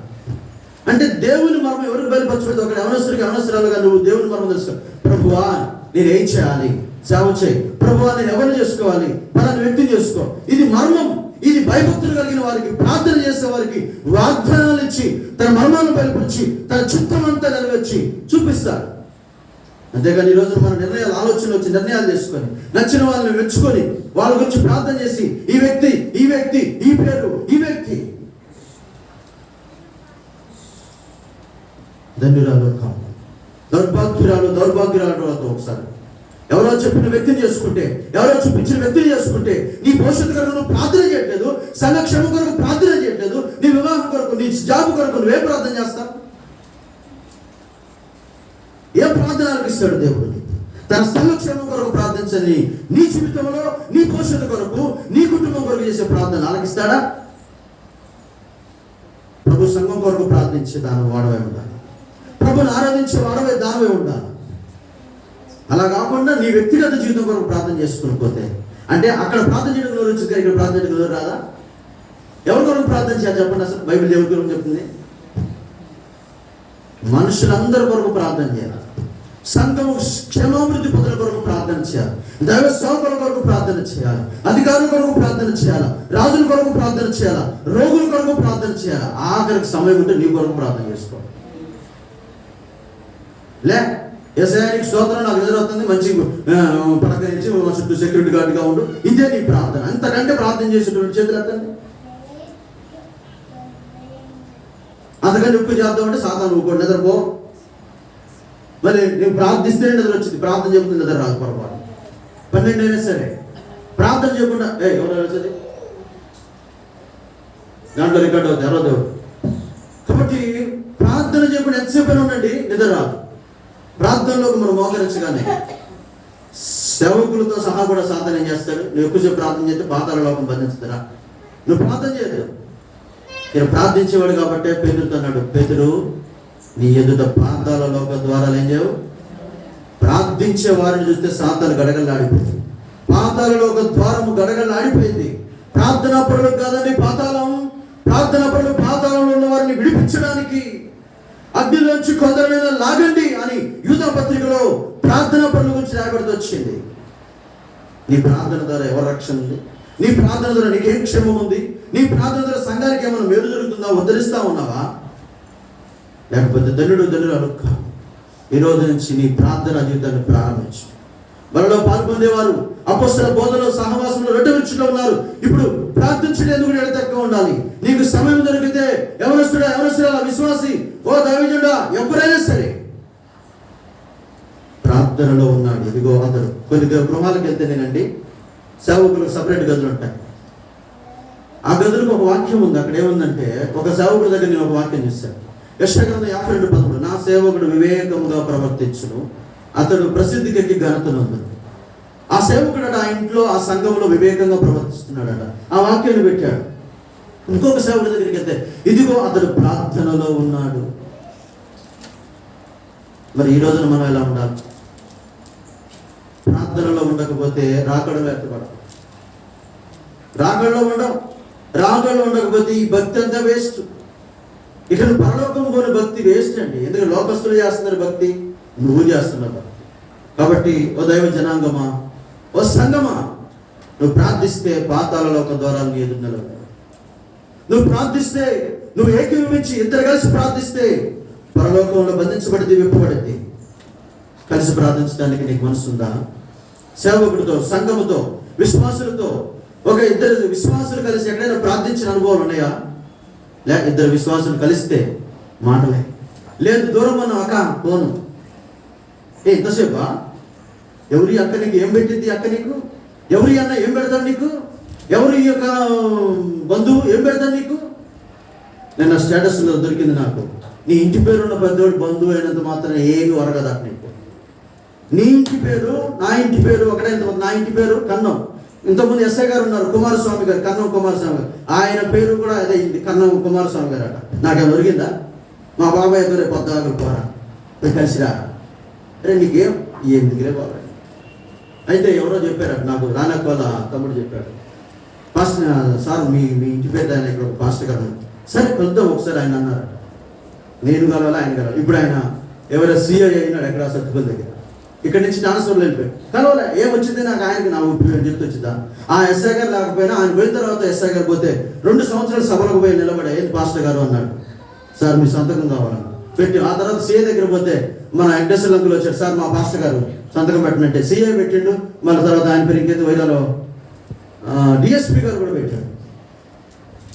అంటే దేవుని మర్మం ఎవరికి బయలుపరచబడితే ఒక యవనస్తురాలుగా నువ్వు దేవుని మర్మం తెలుసుకో. ప్రభువా నేను ఏం చేయాలి? సేవ చేయి. ప్రభువా నేను ఎవరిని చేసుకోవాలి? పలానా వ్యక్తిని చేసుకో. ఇది మర్మం. ఇది భయభక్తులు కలిగిన వారికి, ప్రార్థన చేసే వారికి వాగ్దానాలు ఇచ్చి తన మర్మాలను బయలుపరిచి తన చిత్తం అంతా నెరవేర్చి చూపిస్తాడు. అంతేగాని ఈరోజు మన ఆలోచనలు వచ్చి నిర్ణయాలు చేసుకొని నచ్చిన వాళ్ళని మెచ్చుకొని వాళ్ళ గురించి ప్రార్థన చేసి ఈ వ్యక్తి ఈ పేరు ఈ వ్యక్తి ధన్యురాలు కాదు, దౌర్భాగ్యురాలు ఒకసారి ఎవరో చెప్పిన వ్యక్తిని చేసుకుంటే, ఎవరో చూపించిన వ్యక్తిని చేసుకుంటే నీ భవిష్యత్తు కొరకు నువ్వు ప్రార్థన చేయట్లేదు, సంరక్షణ కొరకు ప్రార్థన చేయట్లేదు, నీ వివాహం కొరకు, నీ జాబ్ కొరకు నువ్వే ప్రార్థన చేస్తావు? ఏ ప్రార్థన అనిపిస్తాడు దేవుడు? తన సంరక్షణ కొరకు ప్రార్థించని నీ జీవితంలో నీ భవిష్యత్తు కొరకు, నీ కుటుంబం కొరకు చేసే ప్రార్థన ఆలకిస్తాడా? ప్రభు సంఘం కొరకు ప్రార్థించే దాని వాడవే ఉండాలి, ప్రభుని ఆరాధించే వాడవే దానవే ఉండాలి. అలా కాకుండా నీ వ్యక్తిగత జీవితం కొరకు ప్రార్థన చేసుకుని పోతే, అంటే అక్కడ ప్రార్థన చేయడం నోరు వచ్చింది, ఇక్కడ ప్రార్థన చేయడం నోరు రాదా? ఎవరి కొరకు ప్రార్థన చేయాలి చెప్పండి? అసలు బైబిల్ ఎవరి కొరకు చెప్తుంది? మనుషులందరి కొరకు ప్రార్థన చేయాలి. సంఘము క్షేమాభివృద్ధి పొందడం కొరకు ప్రార్థన చేయాలి, దైవ సేవకుల కొరకు ప్రార్థన చేయాలి, అధికారుల కొరకు ప్రార్థన చేయాలి, రాజుల కొరకు ప్రార్థన చేయాలి, రోగుల కొరకు ప్రార్థన చేయాలి. ఆఖరికి సమయం ఉంటే నీ కొరకు ప్రార్థన చేసుకో. లే యెషయానికి స్తోత్రం, నాకు ఎదురవుతుంది, మంచి పలకరించి మా చుట్టూ సెక్యూరిటీ గార్డ్గా ఉండు, ఇదే నీ ప్రార్థన. అంతకంటే ప్రార్థన చేసేటువంటి చేతులు ఎత్తండి. అంతకంటే ఎక్కువ చేద్దామంటే సాతాను ఊరుకోండి, నిద్రపో. మరి నేను ప్రార్థిస్తేనే నిద్ర వచ్చింది, ప్రార్థన చేయకుండా నిద్ర రాదు. పొరపాటు 12 అయినా సరే ప్రార్థన చేయకుండా ఎవరు వచ్చేది దాంట్లో రికార్డ్ అవుతుంది ఎవరో దేవుడు. కాబట్టి ప్రార్థన చేయకుండా ఎంతసేపు ఉండండి, నిద్ర రాదు. ప్రార్థనలోకి మనం మోకరించగానే సేవకులతో సహా కూడా సాధన ఏం చేస్తాడు? నువ్వు ఎక్కువసేపు ప్రార్థన చేస్తే పాతాళ లోకం బంధించుతారా? నువ్వు ప్రార్థన చేయలేదు. నేను ప్రార్థించేవాడు కాబట్టి పేతురుతో అన్నాడు, పేతురు నీ ఎదుట పాతాళ లోక ద్వారాలు ఏం చేయవు? ప్రార్థించే వారిని చూస్తే సాతాను గడగల్లాడిపోయింది, పాతాళ లోక ద్వారము గడగల్లాడిపోయింది. ప్రార్థనా పరులకు కాదండి పాతాళం. ప్రార్థనా పరులు పాతాళంలో ఉన్న వారిని విడిపించడానికి అగ్నిలోంచి కొందరైనా లాగండి అని యూదా పత్రికలో ప్రార్థనా పరుల గురించి రాయబడుతూ వచ్చింది. నీ ప్రార్థన ద్వారా ఎవరు రక్షణ ఉంది? నీ ప్రార్థన ద్వారా నీకేం క్షేమం ఉంది? నీ ప్రార్థన ద్వారా సంఘానికి ఏమైనా మేలు జరుగుతుందా? ఉద్ధరిస్తా ఉన్నావా? లేకపోతే ధన్యురాలు కాదు. ఈ రోజు నుంచి నీ ప్రార్థన జీవితాన్ని ప్రారంభించు. మనలో పాల్పొందేవారు అపొస్తలుల బోధనలో సహవాసంలో రొట్టె విరుచులో ఉన్నారు. ఇప్పుడు ప్రార్థించడానికి కూడా ఎడతెక్క ఉండాలి. నీకు సమయం దొరికితే ఎవరస్తుడా విశ్వాసి, ఓ దైవజనుడా, ఎవరైనా సరే ప్రార్థనలో ఉన్నాడు. ఇదిగో అతడు. కొన్ని గృహాలకు వెళ్తేనేనండి సేవకులకు సపరేట్ గదులు ఉంటాయి. ఆ గదులకు ఒక వాక్యం ఉంది. అక్కడ ఏముందంటే, ఒక సేవకుడి దగ్గర నేను ఒక వాక్యం చూశాను. యెషయా గ్రంథం 52:13, నా సేవకుడు వివేకముగా ప్రవర్తించును, అతడు ప్రసిద్ధికి ఘనత నొందును. ఆ సేవకుడు ఆ ఇంట్లో ఆ సంఘంలో వివేకంగా ప్రవర్తిస్తున్నాడట. ఆ వాక్యాన్ని పెట్టాడు. ఇంకొక సేవకుడి దగ్గరికి వెళ్తే, ఇదిగో అతడు ప్రార్థనలో ఉన్నాడు. మరి ఈ రోజున మనం ఎలా ఉండాలి? ప్రార్థనలో ఉండకపోతే రాకడలో ఎత్తపడదు. రాకడలో ఉండకపోతే ఈ భక్తి అంతా వేస్ట్. ఇక్కడ పరలోకం పోని భక్తి వేస్ట్ అండి. ఎందుకంటే లోకస్తులు చేస్తున్నారు భక్తి, నువ్వు చేస్తున్నావు భక్తి. కాబట్టి ఓ దైవ జనాంగమా, ఓ సంగమా, నువ్వు ప్రార్థిస్తే పాతాళలోక ద్వారాలు నీ ఎదురు నిలబడతాయి. నువ్వు ప్రార్థిస్తే, నువ్వు ఏకీభవించి ఇద్దరు కలిసి ప్రార్థిస్తే పరలోకంలో బంధించబడింది, విప్పబడింది. కలిసి ప్రార్థించడానికి నీకు మనసు ఉందా? సేవకుడితో, సంఘముతో, విశ్వాసులతో, ఒక ఇద్దరు విశ్వాసులు కలిసి ఎక్కడైనా ప్రార్థించిన అనుభవాలు ఉన్నాయా? ఇద్దరు విశ్వాసులు కలిస్తే మాటలే లేదు. దూరం అన్న అక్క పోను, ఇంతసేపా? ఎవరి అక్క నీకు ఏం పెట్టింది? అక్క నీకు ఎవరి అన్న ఏం పెడతాడు నీకు? ఎవరి యొక్క బంధువు ఏం పెడతాడు నీకు? నేను స్టేటస్లో దొరికింది నాకు. నీ ఇంటి పేరున్న పెద్దోడు బంధువు అయినంత మాత్రం ఏమి వరగదా నీకు? నీ ఇంటి పేరు, నా ఇంటి పేరు ఒకటే. నా ఇంటి పేరు కన్నం. ఇంతకుముందు ఎస్ఐ గారు ఉన్నారు, కుమారస్వామి గారు, కన్నం కుమారస్వామి గారు. ఆయన పేరు కూడా అదే, కన్నం కుమారస్వామి గారు అట. నాకేం దొరికిందా? మా బాబాయ్ దొరే పొద్దాకులు పోరా, కలిసిరా. అరే నీకేం ఎందుకులే బాబాయ్. అయితే ఎవరో చెప్పారట నాకు, రానక్ వాళ్ళ తమ్ముడు చెప్పాడు, పాస్టర్ సార్ మీ ఇంటి పేరు ఆయన ఇక్కడ ఒక పాస్టర్ గారు. సరే కలుద్దాం ఒకసారి ఆయన అన్నారట. నేను కలవాలి, ఆయన కలవాలి. ఇప్పుడు ఆయన ఎవరో సిఐ అయినాడు ఎక్కడ సత్తుపల్లి దగ్గర. ఇక్కడ నుంచి ట్రాన్స్ఫర్లో వెళ్ళిపోయి కలవలే. ఏమొచ్చింది నాకు, ఆయనకి నా ఒపీనియన్ చెప్తూ వచ్చిందా? ఆ ఎస్ఐ గారు లేకపోయినా ఆయన పోయిన తర్వాత ఎస్ఐ గారు పోతే 2 సంవత్సరాలు సభలకు పోయి నిలబడే, ఏంటి పాస్టర్ గారు అన్నాడు. సార్ మీ సంతకం కావాలన్నా పెట్టి. ఆ తర్వాత సిఐ దగ్గర పోతే మన వెంకటేశ్వర అంకుల్ వచ్చాడు, సార్ మా పాస్టర్ గారు సంతకం పెట్టినట్టే. సిఐ పెట్టిండు. మళ్ళీ తర్వాత ఆయన పేరు ఇంకేదో వైరాలో డిఎస్పీ గారు కూడా పెట్టాడు.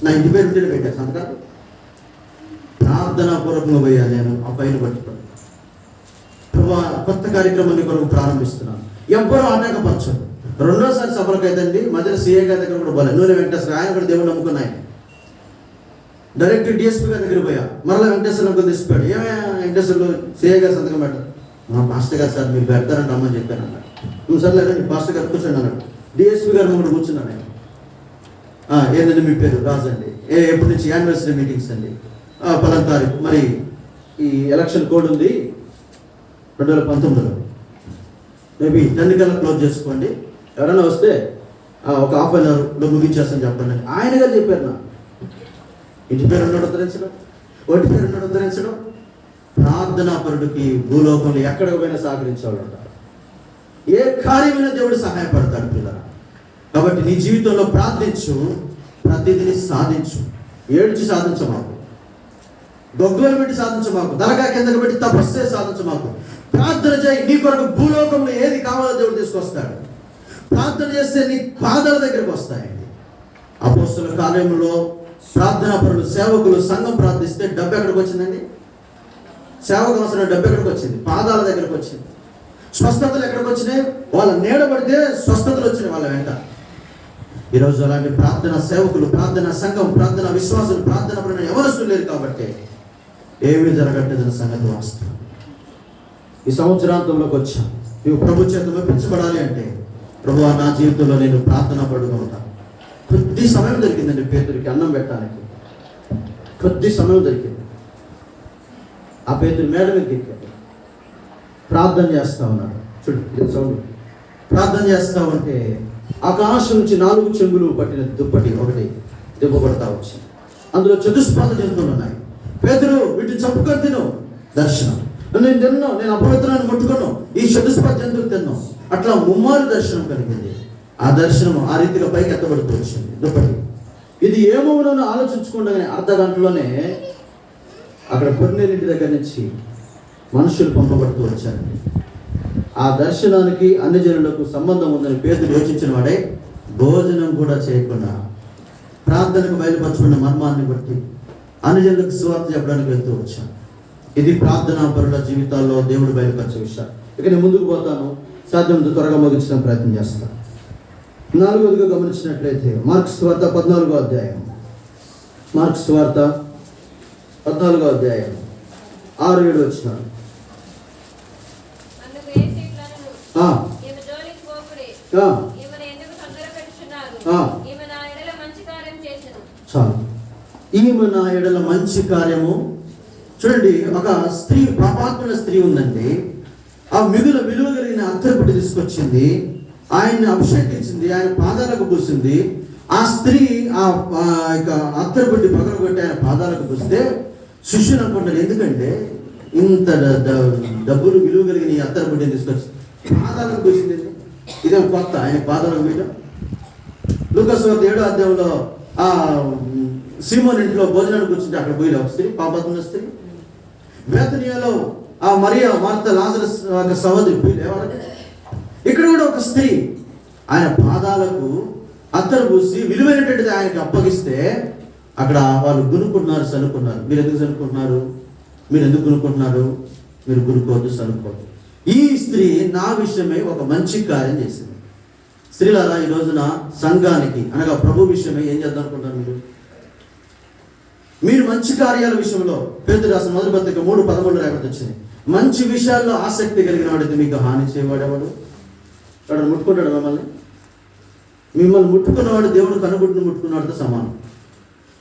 నా ఇంటి పేరు ఉంటేనే పెట్టాను సంతకాలు. ప్రార్థనాపూర్వకంగా పోయాను నేను. ఆ పైన పట్టుకున్నాను, కొత్త కార్యక్రమాన్ని కొరకు ప్రారంభిస్తున్నాను. ఎవ్వరూ ఆటంకపరచరు. 2వ సభలకు అయితండి మధ్యలో సిఐ గారి దగ్గర కూడా పోలే. నూనె వెంకటేశ్వర, ఆయన కూడా దేవుడు నమ్ముకున్నాయి. డైరెక్ట్ డిఎస్పీ గారి దగ్గర పోయా. మరలా వెంకటేశ్వర అంకుల్ తీసిపోయాడు. ఏమే వెంకటేశ్వర్లు సిఐ గారు సంతకం పెట్టారు. మా పాస్టర్ గారు సార్ మీరు పెడతారంటే అమ్మని చెప్పాను అన్నాడు. సర్లే రండి పాస్టర్ గారు కూర్చోండి అన్నాడు. డిఎస్పీ గారు కూడా కూర్చున్నాను నేను. ఏంటంటే మీ పేరు రాజండి, ఎప్పటి నుంచి యానివర్సరీ మీటింగ్స్ అండి, 10వ తారీఖు. మరి ఈ ఎలక్షన్ కోడ్ ఉంది 2019లో, మేబీ 10 కల్లా క్లోజ్ చేసుకోండి. ఎవరైనా వస్తే ఒక ½ an hourలో ముగించేస్తాను చెప్పండి. ఆయన గారు చెప్పారు. నా ఇంటి పేరు ఉన్నాడు ఉద్ధరించడం, ఒంటి పేరు ఉన్నాడు ఉద్ధరించడం. ప్రార్థనాపరుడికి భూలోకంలో ఎక్కడికి పోయినా సహకరించేవాళ్ళు ఉంటారు. ఏ కార్యమైనా దేవుడు సహాయపడతాడు పిల్లలు. కాబట్టి నీ జీవితంలో ప్రార్థించు, ప్రతిదిని సాధించు. ఏడ్చి సాధించమాకు, దొంగలు పెట్టి సాధించమాకు, దరగా కిందకు పెట్టి తపస్సే సాధించమాకు. ప్రార్థన చేయి. నీ కొరకు భూలోకంలో ఏది కావాలో దేవుడు తీసుకొస్తాడు. ప్రార్థన చేస్తే నీ పాదాల దగ్గరకు వస్తాయండి. అపోస్తలుల కార్యంలో ప్రార్థనాపరులు, సేవకులు, సంఘం ప్రార్థిస్తే డబ్బు ఎక్కడికి వచ్చిందండి? సేవకు అవసరం డబ్బు ఎక్కడికి వచ్చింది? పాదాల దగ్గరకు వచ్చింది. స్వస్థతలు ఎక్కడికి వచ్చినాయి? వాళ్ళ నీడబడితే స్వస్థతలు వచ్చినాయి వాళ్ళ వెంట. ఈరోజు అలాంటి ప్రార్థన సేవకులు, ప్రార్థన సంఘం, ప్రార్థన విశ్వాసులు, ప్రార్థన పడిన ఎవరు లేరు. కాబట్టి ఏమీ జరగట్లేదని సంగతి వాస్తవం. ఈ సంవత్సరాంతంలోకి వచ్చాం. నువ్వు ప్రభు చేత మెప్పించబడాలి అంటే, ప్రభు నా జీవితంలో నేను ప్రార్థన పడుగా ఉంటాను. కొద్ది సమయం దొరికిందండి పేతురికి అన్నం పెట్టడానికి. కొద్ది సమయం దొరికింది. ఆ పేతురు మేడ మీద ఎక్కాడు, ప్రార్థన చేస్తా ఉన్నాడు. చూడు సౌండ్. ప్రార్థన చేస్తా ఉంటే ఆకాశం నుంచి 4 చెంగులు పట్టిన దుప్పటి ఒకటి దిబ్బపడతా వచ్చింది. అందులో చతుష్పాద జంతువులు ఉన్నాయి. పేతురు వీటిని చంపుకొని తిను. దర్శనం. నేను తిన్నాను, నేను అపవిత్రాన్ని ముట్టుకున్నాను, ఈ చతుష్పాద జంతువులు తిన్నాను. అట్లా 3 మార్లు దర్శనం కలిగింది. ఆ దర్శనం ఆ రీతిగా పైకి ఎత్తబడుతూ వచ్చింది దుప్పటి. ఇది ఏమవునో ఆలోచించుకుండగానే అర్ధ గంటలోనే అక్కడ కొర్నేలింటి దగ్గర నుంచి మనుషులు పంపబడుతూ వచ్చారు. ఆ దర్శనానికి అన్ని జనులకు సంబంధం ఉందని పేతురు యోచించిన వాడే భోజనం కూడా చేయకుండా ప్రార్థనకు బయలుపరచుకున్న మర్మాన్ని బట్టి అన్ని జనులకు సువార్త చెప్పడానికి వెళ్తూ వచ్చాను. ఇది ప్రార్థనా పరుల జీవితాల్లో దేవుడు బయలుపరిచే విషయం. ఇక నేను ముందుకు పోతాను, సాధ్యమంత త్వరగా ముగించిన ప్రయత్నం చేస్తాను. 4వదిగా గమనించినట్లయితే మార్క్స్ వార్త 14వ అధ్యాయం, మార్క్స్ వార్త 14వ అధ్యాయం 6-7 వచనాలు. చాలు. ఈమె నా ఎడల మంచి కార్యము. చూడండి, ఒక స్త్రీ, పాపాత్ముల స్త్రీ ఉందండి. ఆ మిగుల విలువ కలిగిన అత్తరుపుట్టి తీసుకొచ్చింది, ఆయన్ని అభిషేకించింది, ఆయన పాదాలకు పూసింది. ఆ స్త్రీ ఆ అత్తరుపుట్టి పగలగొట్టి ఆయన పాదాలకు పూస్తే శిష్యులు అనుకుంటారు, ఎందుకంటే ఇంత డబ్బులు విలువ కలిగిన ఈ అత్తరుపుట్టిని తీసుకొచ్చి పాదాలకు పూసింది, ఇదే కొత్త ఆయన పాదాలకు మీద. లూకాసు వార్త 7వ అధ్యాయంలో ఆ సీమోన్ ఇంట్లో భోజనానికి కూర్చుంటే అక్కడ పోయి ఒక స్త్రీ, పాపాత్ముల స్త్రీ. బేతనియాలో ఆ మరియా, మార్త, లాజరస్ సహోదరి పోయి. ఇక్కడ కూడా ఒక స్త్రీ ఆయన పాదాలకు అత్తరు పూసి విలువైనటువంటిది ఆయనకి అప్పగిస్తే అక్కడ వాళ్ళు గునుకుంటున్నారు, సనుకున్నారు. మీరు ఎందుకు సనుకుంటున్నారు? మీరు ఎందుకు గునుకుంటున్నారు? మీరు గునుకోవద్దు, సనుకోవద్దు. ఈ స్త్రీ నా విషయమే ఒక మంచి కార్యం చేసింది. స్త్రీలారా, ఈ రోజున సంఘానికి అనగా ప్రభు విషయమే ఏం చేద్దాం అనుకుంటున్నారు? మీరు మంచి కార్యాల విషయంలో పేతురు రాసిన మొదటి పత్రిక 3:13 రాయబడి వచ్చింది. మంచి విషయాల్లో ఆసక్తి కలిగిన వాడితే మీకు హాని చేయవాడేవాడు. వాడు ముట్టుకుంటాడు మిమ్మల్ని ముట్టుకున్నవాడు దేవుడు కనుగుడ్డును ముట్టుకున్నవాడితో సమానం.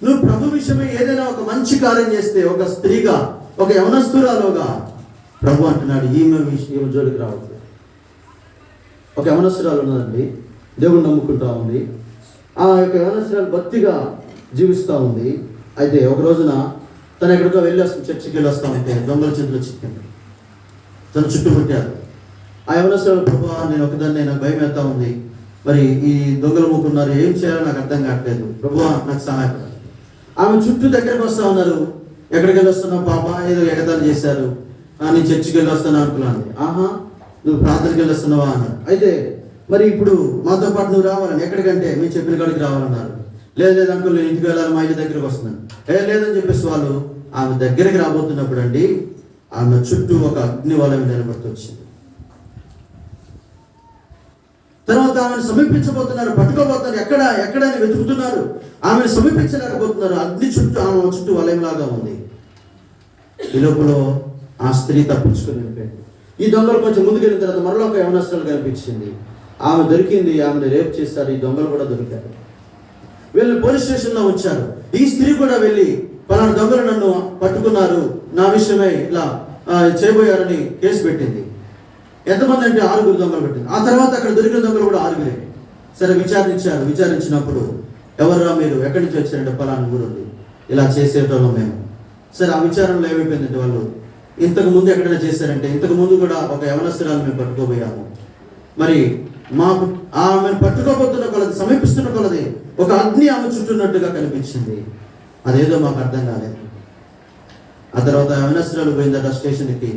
నువ్వు ప్రభు విషయమే ఏదైనా ఒక మంచి కార్యం చేస్తే, ఒక స్త్రీగా, ఒక యవనస్తురాలుగా, ప్రభు అంటున్నాడు ఈమె జోలికి రావద్దు. ఒక యవనస్తురాలు ఉన్నదండి, దేవుడు నమ్ముకుంటా ఉంది. ఆ యొక్క యవనస్తురాలు భక్తిగా జీవిస్తూ ఉంది. అయితే ఒక రోజున తను ఎక్కడికో చర్చికి వెళ్ళి వస్తూ ఉంటే దొంగల చేతిలో చిక్కింది. తను చుట్టుముట్టారు. ఆ యవనస్తురాలు, ప్రభు నేను ఒకదాన్ని, నాకు భయం వేస్తా ఉంది, మరి ఈ దొంగలు మూకున్నారు, ఏం చేయాలో నాకు అర్థం కావట్లేదు, ప్రభు నాకు సహాయపడాలి. ఆమె చుట్టూ దగ్గరకు వస్తూ ఉన్నారు. ఎక్కడికి వెళ్ళి వస్తున్నావు పాప? ఏదో ఎగతాలు చేశారు. నేను చర్చికి వెళ్ళి వస్తాను అనుకున్నాను. ఆహా, నువ్వు ప్రార్థనకి వెళ్ళి వస్తున్నావా అన్నారు. అయితే మరి ఇప్పుడు మాతో పాటు నువ్వు రావాలని. ఎక్కడికంటే మీరు చెప్పిన కాడికి రావాలన్నారు. లేదు అంకుల్, నేను ఇంటికి వెళ్ళాలి, మా ఇంటి దగ్గరికి వస్తున్నాను. లేదని చెప్పేసి వాళ్ళు ఆమె దగ్గరికి రాబోతున్నప్పుడు అండి, ఆమె చుట్టూ ఒక అగ్ని వలయం నిలబడుతూ వచ్చింది. తర్వాత ఆమెను సమీపించబోతున్నారు, పట్టుకోబోతున్నారు. ఎక్కడని వెతుకుతున్నారు, ఆమెను సమీపించలేకపోతున్నారు. అగ్ని చుట్టూ, ఆమె చుట్టూ వలయంలాగా ఉంది. ఈ లోపల ఆ స్త్రీ తప్పించుకుని వెళ్ళిపోయింది. ఈ దొంగలు కొంచెం ముందుకెళ్ళిన తర్వాత మరొక ఒక యవనస్తురాలు కనిపించింది. ఆమె దొరికింది, ఆమెను రేప్ చేశారు. ఈ దొంగలు కూడా దొరికారు. వీళ్ళని పోలీస్ స్టేషన్లో ఉంచారు. ఈ స్త్రీ కూడా వెళ్ళి, పలానా దొంగలు నన్ను పట్టుకున్నారు, నా విషయమై ఇలా చేయబోయారని కేసు పెట్టింది. ఎంతమంది అంటే 6 దొంగలు పెట్టింది. ఆ తర్వాత అక్కడ దొరికిన దొంగలు కూడా 6. సరే విచారించారు. విచారించినప్పుడు, ఎవర్రా మీరు, ఎక్కడి నుంచి వచ్చారంటే పలానా ఊరుంది, ఇలా చేసేటోళ్ళం మేము. సరే ఆ విచారణలో ఏమైపోయిందంటే, వాళ్ళు ఇంతకు ముందు ఎక్కడైనా చేశారంటే, ఇంతకు ముందు కూడా ఒక యవనస్తురాలు మేము పట్టుకోబోయాము. మరి మాకు ఆమెను పట్టుకోబోతున్న కొలది, సమీపిస్తున్న కొలది ఒక అగ్ని ఆమె చుట్టూన్నట్టుగా కనిపించింది. అదేదో మాకు అర్థం కాలేదు. ఆ తర్వాత యవనస్తురాలు పోయిందట స్టేషన్కి.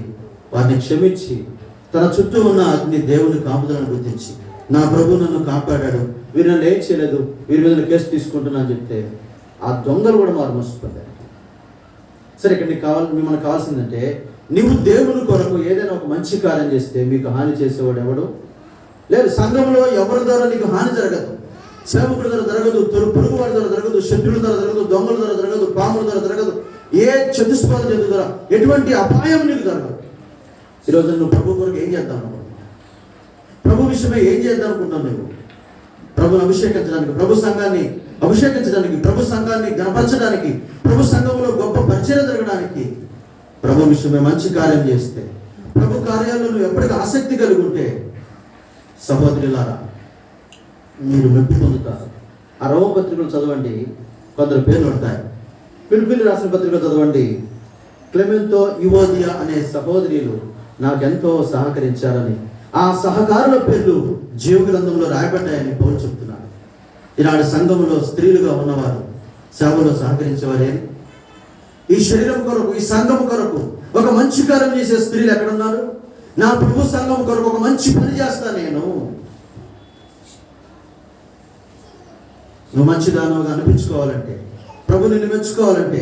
వారిని క్షమించి తన చుట్టూ ఉన్న అగ్ని దేవుని కాపుదలను గుర్తించి, నా ప్రభు నన్ను కాపాడాడు, వీరు నన్ను ఏం చేయలేదు, వీరి మీద కేసు తీసుకుంటున్నా అని చెప్తే ఆ దొంగలు కూడా మారు మోసపోతారు. సరే, ఇక్కడ మిమ్మల్ని కావాల్సిందంటే, నువ్వు దేవుని కొరకు ఏదైనా ఒక మంచి కార్యం చేస్తే మీకు హాని చేసేవాడు ఎవడు లేదు. సంఘంలో ఎవరి ద్వారా నీకు హాని జరగదు. సేవకుడి ద్వారా జరగదు, పురుగు వారి ద్వారా జరగదు, శత్రువుల ద్వారా జరగదు, దొంగల ద్వారా జరగదు, పాముల ద్వారా జరగదు, ఏ చతుష్పాద జంతు ద్వారా ఎటువంటి అపాయం నీకు జరగదు. ఈరోజు నువ్వు ప్రభు కొరకు ఏం చేద్దాం అనుకుంటున్నావు? ప్రభు విషయమే ఏం చేద్దాం అనుకుంటున్నావు? నువ్వు ప్రభుని అభిషేకించడానికి, ప్రభు సంఘాన్ని అభిషేకించడానికి, ప్రభు సంఘాన్ని గణపరచడానికి, ప్రభు సంఘంలో గొప్ప పరిచయం జరగడానికి, ప్రభు విషయమే మంచి కార్యం చేస్తే, ప్రభు కార్యాల్లో నువ్వు ఎప్పటికీ ఆసక్తి కలిగి ఉంటే, సహోదరులారా, మీరు మెప్పు పొందుతారు. ఆ రోమ పత్రికలు చదవండి, కొందరు పేర్లు ఉంటాయి. ఫిలిప్పీయులకు రాసిన పత్రికలు చదవండి. క్లెమెంతో, యువోదియా అనే సహోదరులు నాకెంతో సహకరించారని, ఆ సహకారుల పేర్లు జీవ గ్రంథంలో రాయబడ్డాయని పౌలు చెప్తున్నాడు. ఈనాడు సంఘంలో స్త్రీలుగా ఉన్నవారు సేవలో సహకరించేవారే. ఈ శరీరం కొరకు, ఈ సంఘం కొరకు ఒక మంచి కార్యం చేసే స్త్రీలు ఎక్కడున్నారు? నా ప్రభు సంఘం కొరకు ఒక మంచి పని చేస్తా నేను. నువ్వు మంచిదానవుగా అనిపించుకోవాలంటే, ప్రభు నిన్ను మెచ్చుకోవాలంటే,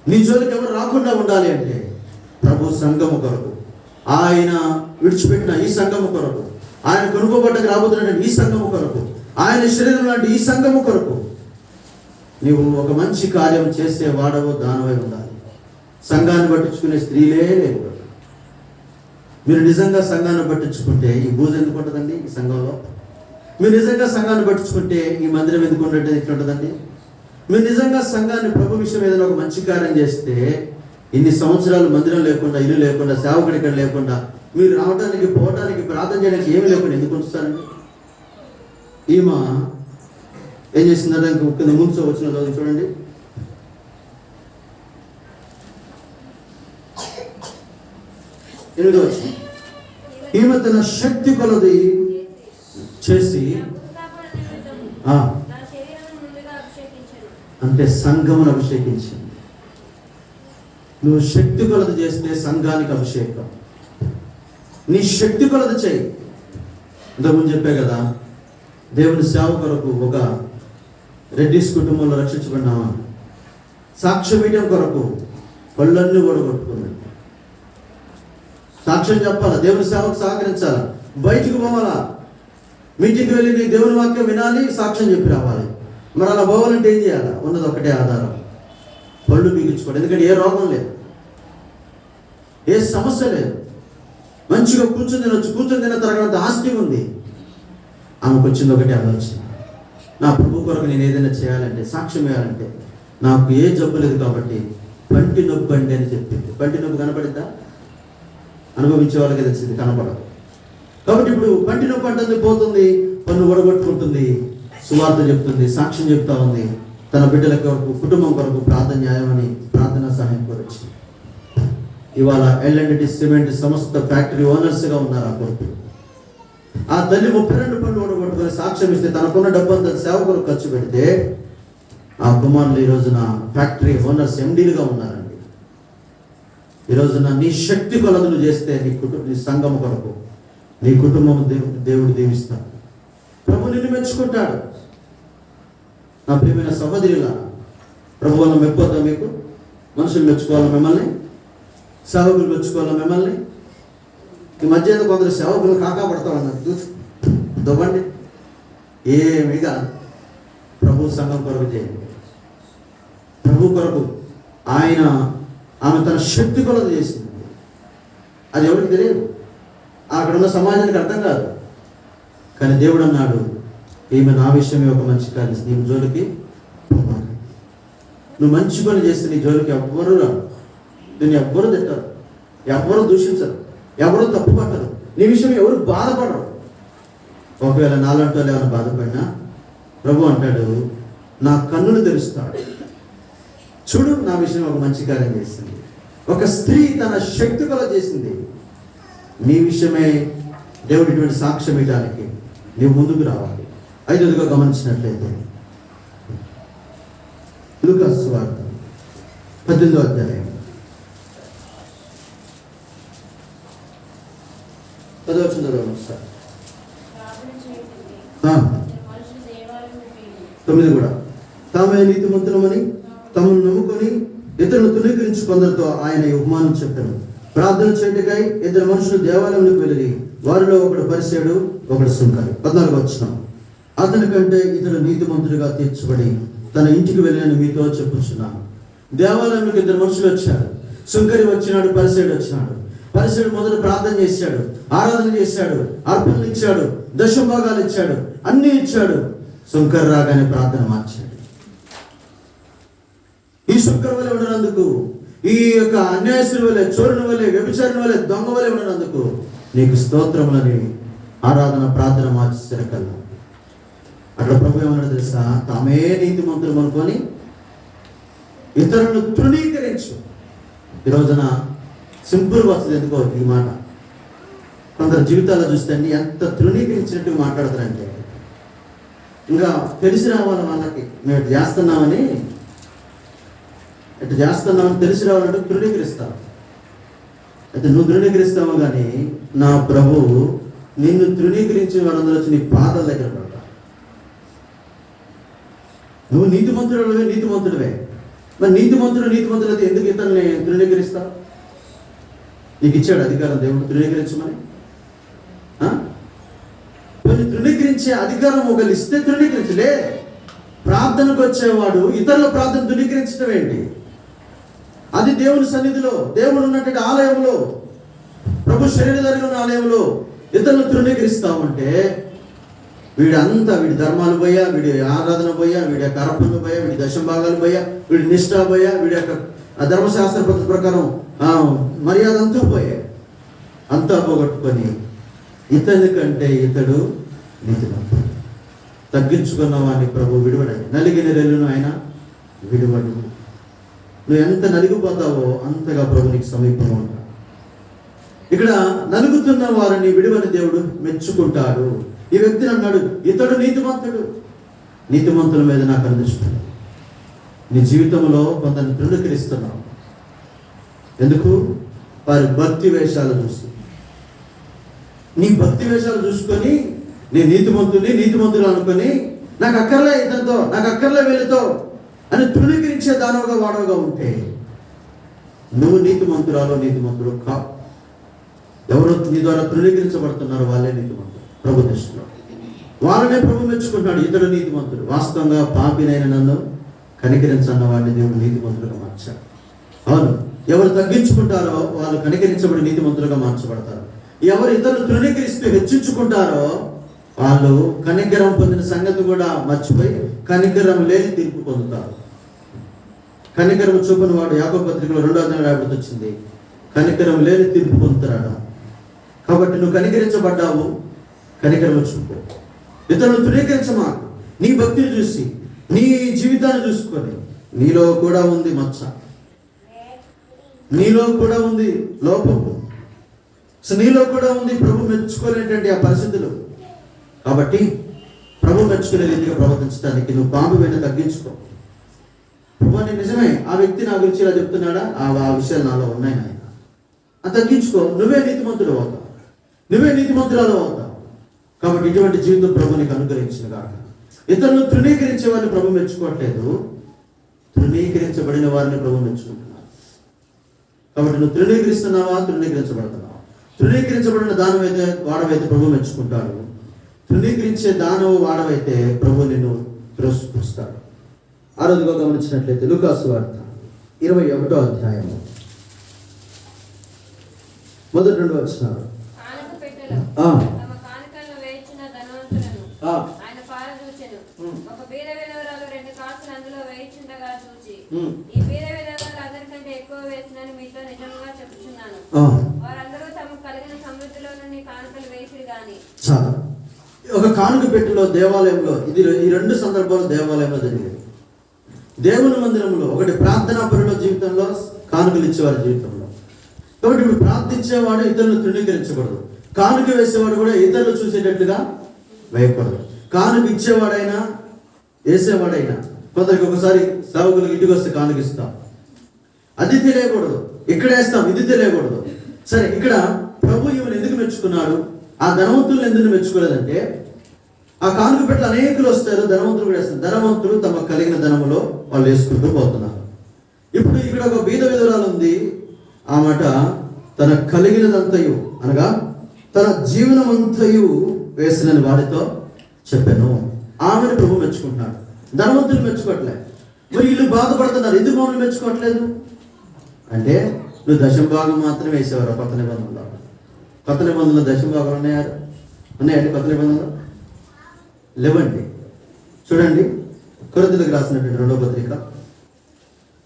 నీ జోలికి ఎవరు రాకుండా ఉండాలి అంటే ప్రభు సంఘము కొరకు, ఆయన విడిచిపెట్టిన ఈ సంఘము కొరకు, ఆయన కొనుక్కోబట్టకు రాబోతున్నటువంటి ఈ సంఘము కొరకు, ఆయన శరీరం లాంటి ఈ సంఘము కొరకు నీవు ఒక మంచి కార్యం చేసే వాడవో దానవై ఉండాలి. సంఘాన్ని పట్టించుకునే స్త్రీలే లేవు. మీరు నిజంగా సంఘాన్ని పట్టించుకుంటే ఈ బూజు ఎందుకు ఉంటుందండి ఈ సంఘంలో? మీరు నిజంగా సంఘాన్ని పట్టించుకుంటే ఈ మందిరం ఎందుకు ఉండేది ఎట్లుంటుందండి? మీరు నిజంగా సంఘాన్ని ప్రభు విషయం ఏదైనా ఒక మంచి కార్యం చేస్తే ఇన్ని సంవత్సరాలు మందిరం లేకుండా, ఇల్లు లేకుండా, సేవకుడు ఇక్కడ లేకుండా, మీరు రావడానికి పోవడానికి ప్రార్థన చేయడానికి ఏమి లేకుండా ఎందుకు ఉంచుతారండి? ఈమె ఏం చేసిందంటే కింద ముందు వచ్చిన రోజు చూడండి, ఎనిమిది వచ్చి ఈమె తన శక్తి కొలది చేసి అంటే సంఘమును అభిషేకించింది. నువ్వు శక్తి కొలది చేస్తే సంఘానికి అభిషేకం. నీ శక్తి కొలది చేయి. ఇంతకుముందు చెప్పే కదా, దేవుని సేవ కొరకు ఒక రెడ్డిస్ కుటుంబంలో రక్షించబడినామా, సాక్ష్యం ఇవ్వడం కొరకు పళ్ళన్నీ ఓడగొట్టుకున్నాడు. సాక్ష్యం చెప్పాలా, దేవుని సేవకు సహకరించాలా, బయటికి పోవాలా, మీటింగ్కి వెళ్ళి నీ దేవుని వాక్యం వినాలి, సాక్ష్యం చెప్పి రావాలి. మరి అలా పోవాలంటే ఏం చేయాలా? ఉన్నది ఒకటే ఆధారం, పళ్ళు బిగించుకోండి. ఎందుకంటే ఏ రోగం లేదు, ఏ సమస్య లేదు, మంచిగా కూర్చొని తినొచ్చు, కూర్చొని తిన్న తరగతి ఆస్తి ఉంది. ఆమెకు వచ్చింది ఒకటే ఆలోచన, నా ప్రభు కొరకు నేను ఏదైనా చేయాలంటే, సాక్ష్యం వేయాలంటే నాకు ఏ జబ్బు లేదు కాబట్టి పంటి నొప్పి అండి అని చెప్పింది. పంటి నొప్పి కనపడిందా? అనుభవించే వాళ్ళకి తెలిసింది, కనపడదు. కాబట్టి ఇప్పుడు పంటి నొప్పి అంటుంది, పోతుంది, పన్ను ఒడగొట్టుకుంటుంది, సువార్త చెప్తుంది, సాక్ష్యం చెప్తా ఉంది, తన బిడ్డల కొరకు, కుటుంబం కొరకు ప్రార్థన న్యాయమని ప్రార్థనా సహాయం కోరొచ్చింది. ఇవాళ L&T సిమెంట్ సంస్థ ఫ్యాక్టరీ ఓనర్స్గా ఉన్నారు ఆ కొరకు. ఆ తల్లి 32 పన్ను ఓడగొట్టుకొని సాక్ష్యం ఇస్తే తనకున్న డబ్బంతా సేవ కొరకు ఖర్చు పెడితే ఆ కుమారులు ఈ రోజున ఫ్యాక్టరీ ఓనర్స్ MDలుగా ఉన్నారండి. ఈ రోజున నీ శక్తి కొలదులు చేస్తే నీ సంఘం కొరకు, నీ కుటుంబం దేవుడు దీవిస్తాడు. ప్రభు నిన్ను మెచ్చుకుంటాడు. నా ప్రియమైన సహోదరులా, ప్రభు వల్ల మెప్పొద్దా మీకు? మనుషులు మెచ్చుకోవాలా మిమ్మల్ని? సేవకులు మెచ్చుకోవాలా మిమ్మల్ని? ఈ మధ్య కొందరు సేవకులు కాకాపడతా ఉన్నారు, దొవ్వండి. ఏమీ కాదు, ప్రభు సంఘం కొరకు చేయండి. ప్రభు కొరకు ఆమె తన శక్తి కొలది చేసింది. అది ఎవరికి తెలియదు, అక్కడ ఉన్న సమాజానికి అర్థం కాదు. కానీ దేవుడు అన్నాడు, ఈమె నా విషయమే ఒక మంచి కార్యం, నీ జోలికి నువ్వు మంచి పని చేస్తే నీ జోలికి ఎవ్వరూ రాదు, దీన్ని ఎవ్వరూ తిట్టరు, ఎవ్వరూ దూషించరు, ఎవరు తప్పు పట్టరు, నీ విషయం ఎవరు బాధపడరు. ఒకవేళ నాలంటూ ఏమైనా బాధపడినా ప్రభు అంటాడు, నా కన్నులు తెరుస్తాడు, చూడు నా విషయం ఒక మంచి కార్యం చేసింది. ఒక స్త్రీ తన శక్తి కొల చేసింది. నీ విషయమే దేవుడు ఇటువంటి సాక్ష్యం ఇవ్వడానికి నీవు ముందుకు రావాలి. 5గా గమనించినట్లయితే లూకా సువార్త 18వ అధ్యాయం 10వ వచనం సార్ 9 కూడా, తామే నీతిమంతులమని తమను నమ్ముకొని ఇతరులను తృణీకరించి కొందరితో ఆయన ఉపమానం చెప్పాను. ప్రార్థన చేయటకై 2 మనుషులు దేవాలయంలోకి వెళ్ళి వారిలో ఒకడు పరిసేయుడు, ఒకడు సుంకరి. 14వ వచనం, అతని కంటే ఇతడు నీతిమంతుడిగా తీర్చబడి తన ఇంటికి వెళ్ళిన మీతో చెప్పుచున్నాను. దేవాలయంలోకి 2 మనుషులు వచ్చారు, సుంకరి వచ్చినాడు, పరిసేయుడు వచ్చినాడు. పరిసేయుడు మొదట ప్రార్థన చేశాడు, ఆరాధన చేశాడు, అర్పణలు ఇచ్చాడు, దశభాగాలు ఇచ్చాడు, అన్నీ ఇచ్చాడు. సుంకరి రాగానే ప్రార్థన మార్చాడు. ఈ సుంకరి వలె ఉండనందుకు, ఈ యొక్క అన్యాయస్తుల వలె, చోరుని వలె, వ్యభిచారిని వలె, దొంగ వలె ఉండనందుకు నీకు స్తోత్రములని ఆరాధన ప్రార్థన మార్చేసారు కల్లా. అట్లా ప్రభు ఏమన్నాడు తెలుసా? తామే నీతిమంతులు అనుకొని ఇతరులను తృణీకరించు. ఈ రోజున సింపుల్గా వస్తుంది. ఎందుకో ఈ మాట కొందరు జీవితాల్లో చూస్తే అండి ఎంత తృణీకరించినట్టు మాట్లాడతారంటే, ఇంకా తెలిసి రావాలి వాళ్ళకి, మేము ఇట్లా చేస్తున్నామని, ఇట్లా చేస్తున్నామని తెలిసి రావాలంటే తృణీకరిస్తాం. అయితే నువ్వు తృణీకరిస్తావు కానీ నా ప్రభువు నిన్ను తృణీకరించిన వారందరూ వచ్చి నీ పాదాల దగ్గర పడతా. నువ్వు నీతిమంతుడివే. మరి నీతిమంతుడు అయితే ఎందుకు ఇతరుల్ని తృణీకరిస్తావు? నీకు ఇచ్చాడు అధికారం దేవుడు తృణీకరించమని. కొన్ని తృణీకరించే అధికారం ఒకరు ఇస్తే తృణీకరించలే. ప్రార్థనకు వచ్చేవాడు ఇతరుల ప్రార్థన తృణీకరించడం ఏంటి? అది దేవుని సన్నిధిలో, దేవుడు ఉన్నటువంటి ఆలయంలో, ప్రభు శరీరధారిగా ఉన్న ఆలయంలో ఇతరులు తృణీకరిస్తామంటే వీడి ధర్మాలు పోయా, వీడి ఆరాధన పోయా, వీడి యొక్క అర్పణలు పోయా, వీడి దశభాగాలు పోయా, వీడి నిష్ఠ పోయా, వీడి యొక్క ధర్మశాస్త్ర పద్ధతి ప్రకారం మర్యాద అంతా పోయా. అంతా పోగొట్టుకొని ఇతని కంటే ఇతడు నీతిమంతుడు. తగ్గించుకున్న వాడిని ప్రభు విడివడండి. నలిగిన రెల్లును ఆయన విడివడు. నువ్వు ఎంత నలిగిపోతావో అంతగా ప్రభు నీకు సమీపంగా ఉంటాడు. ఇక్కడ నలుగుతున్న వారిని విడివని దేవుడు మెచ్చుకుంటాడు. ఈ వ్యక్తిని అన్నాడు, ఇతడు నీతిమంతుల మీద నాకు అందిస్తున్నాడు. నీ జీవితంలో కొందరిని తృణీకరిస్తున్నావు. ఎందుకు? వారి భక్తి వేషాలు చూసి, నీ భక్తి వేషాలు చూసుకొని నీ నీతిమంతులు అనుకొని నాకు అక్కర్లే ఇతనితో, నాకు అక్కర్లే వీళ్ళతో అని తృణీకరించే దానవుగా వాడవగా ఉంటే నువ్వు నీతిమంతుడు కావు. ఎవరు నీ ద్వారా తృణీకరించబడుతున్నారో వాళ్ళే నీతిమంతుడు ప్రభు దృష్టిలో. వాళ్ళనే ప్రభు మెచ్చుకుంటున్నాడు. ఇతడు నీతిమంతుడు. వాస్తవంగా పాపినైన నన్ను కనికరించన్న వాడిని దేవుడు నీతిమంతులుగా మార్చాడు. అవును, ఎవరు తగ్గించుకుంటారో వాళ్ళు కనికరించబడి నీతిమంతులుగా మార్చబడతారు. ఎవరు ఇతరులు తృణీకరిస్తూ హెచ్చించుకుంటారో వాళ్ళు కనికరం పొందిన సంగతి కూడా మర్చిపోయి కనికరం లేని తీర్పు పొందుతారు. కనికరం చూపని వాడు యాకోబు పత్రికలో 2వ అధ్యాయం రాయబడి వచ్చింది, కనికరం లేని తీర్పు పొందుతాడు. కాబట్టి నువ్వు కనికరించబడ్డావు, కనికరం చూపు. ఇతరులు తృణీకరించమా. నీ భక్తిని చూసి, నీ జీవితాన్ని చూసుకొని, నీలో కూడా ఉంది మచ్చ, నీలో కూడా ఉంది లోపము, నీలో కూడా ఉంది ప్రభు మెచ్చుకోలేటువంటి ఆ పరిస్థితులు. కాబట్టి ప్రభు మెచ్చుకునే రీతిగా ప్రవర్తించడానికి నువ్వు పాము మీద తగ్గించుకో. ప్రభు నిజమే, ఆ వ్యక్తి నా గురించి ఇలా చెప్తున్నాడా, ఆ విషయాలు నాలో ఉన్నాయి నాయన, అది తగ్గించుకో. నువ్వే నీతిమంతుడు అవుతావు, నువ్వే నీతిమంతురాలు అవుతావు. కాబట్టి ఇటువంటి జీవితం ప్రభు నీకు అనుగ్రహించిన కాక. ఇతరులు తృణీకరించే వారిని ప్రభు మెచ్చుకోవట్లేదు, తృణీకరించబడిన వారిని ప్రభు మెచ్చుకుంటున్నారు. కాబట్టి నువ్వు తృణీకరిస్తున్నావా, తృణీకరించబడుతున్నావా? తృణీకరించబడిన దానమైతే వాడవైతే ప్రభు మెచ్చుకుంటాడు. తృణీకరించే దానవు వాడవైతే ప్రభు నిన్ను తిరస్కరిస్తాడు. ఆ రోజుగా గమనించినట్లయితే లూకాసు వార్త 21వ అధ్యాయము మొదటి 2 వచనాలు. చాలా ఒక కానుక పెట్టెలో దేవాలయంలో, ఈ 2 సందర్భాలు దేవాలయంలో జరిగాయి. దేవుని మందిరంలో ఒకటి ప్రార్థనా పరుల జీవితంలో, కానుకలు ఇచ్చేవారి జీవితంలో. కాబట్టి ఇప్పుడు ప్రార్థించేవాడు ఇతరులను తృణీకరించకూడదు, కానుక వేసేవాడు కూడా ఇతరులు చూసేటట్లుగా వేయకూడదు. కానుక ఇచ్చేవాడైనా వేసేవాడైనా, కొందరికి ఒకసారి సేవకులకు ఇంటికి వస్తే కానుక ఇస్తాం, అది తెలియకూడదు. ఇక్కడ వేస్తాం, ఇది తెలియకూడదు. సరే, ఇక్కడ ప్రభు ఈమెను ఎందుకు మెచ్చుకున్నాడు, ఆ ధనవంతులను ఎందుకు మెచ్చుకోలేదంటే, ఆ కానుక పెట్టలు అనేకులు వస్తారు, ధనవంతులు కూడా వేస్తారు. ధనవంతులు తమకు కలిగిన ధనములో వాళ్ళు వేసుకుంటూ పోతున్నారు. ఇప్పుడు ఇక్కడ ఒక బీద విధురాలు ఉంది. ఆ మాట తన కలిగినదంతయు అనగా తన జీవనమంతయు వేసినని వాడితో చెప్పాను. ఆమెను ప్రభు మెచ్చుకుంటున్నాడు, ధనవంతులు మెచ్చుకోవట్లే. మరి వీళ్ళు బాధపడుతున్నారు, ఎందుకు మమ్మల్ని మెచ్చుకోవట్లేదు అంటే, నువ్వు దశంభాగం మాత్రమే వేసేవారు. కొత్త నిబంధనలో దశంభాగాలు ఉన్నాయండి. కొత్త నిబంధనలో లేవండి. చూడండి, కొరింథీయులకు రాసినటువంటి 2వ పత్రిక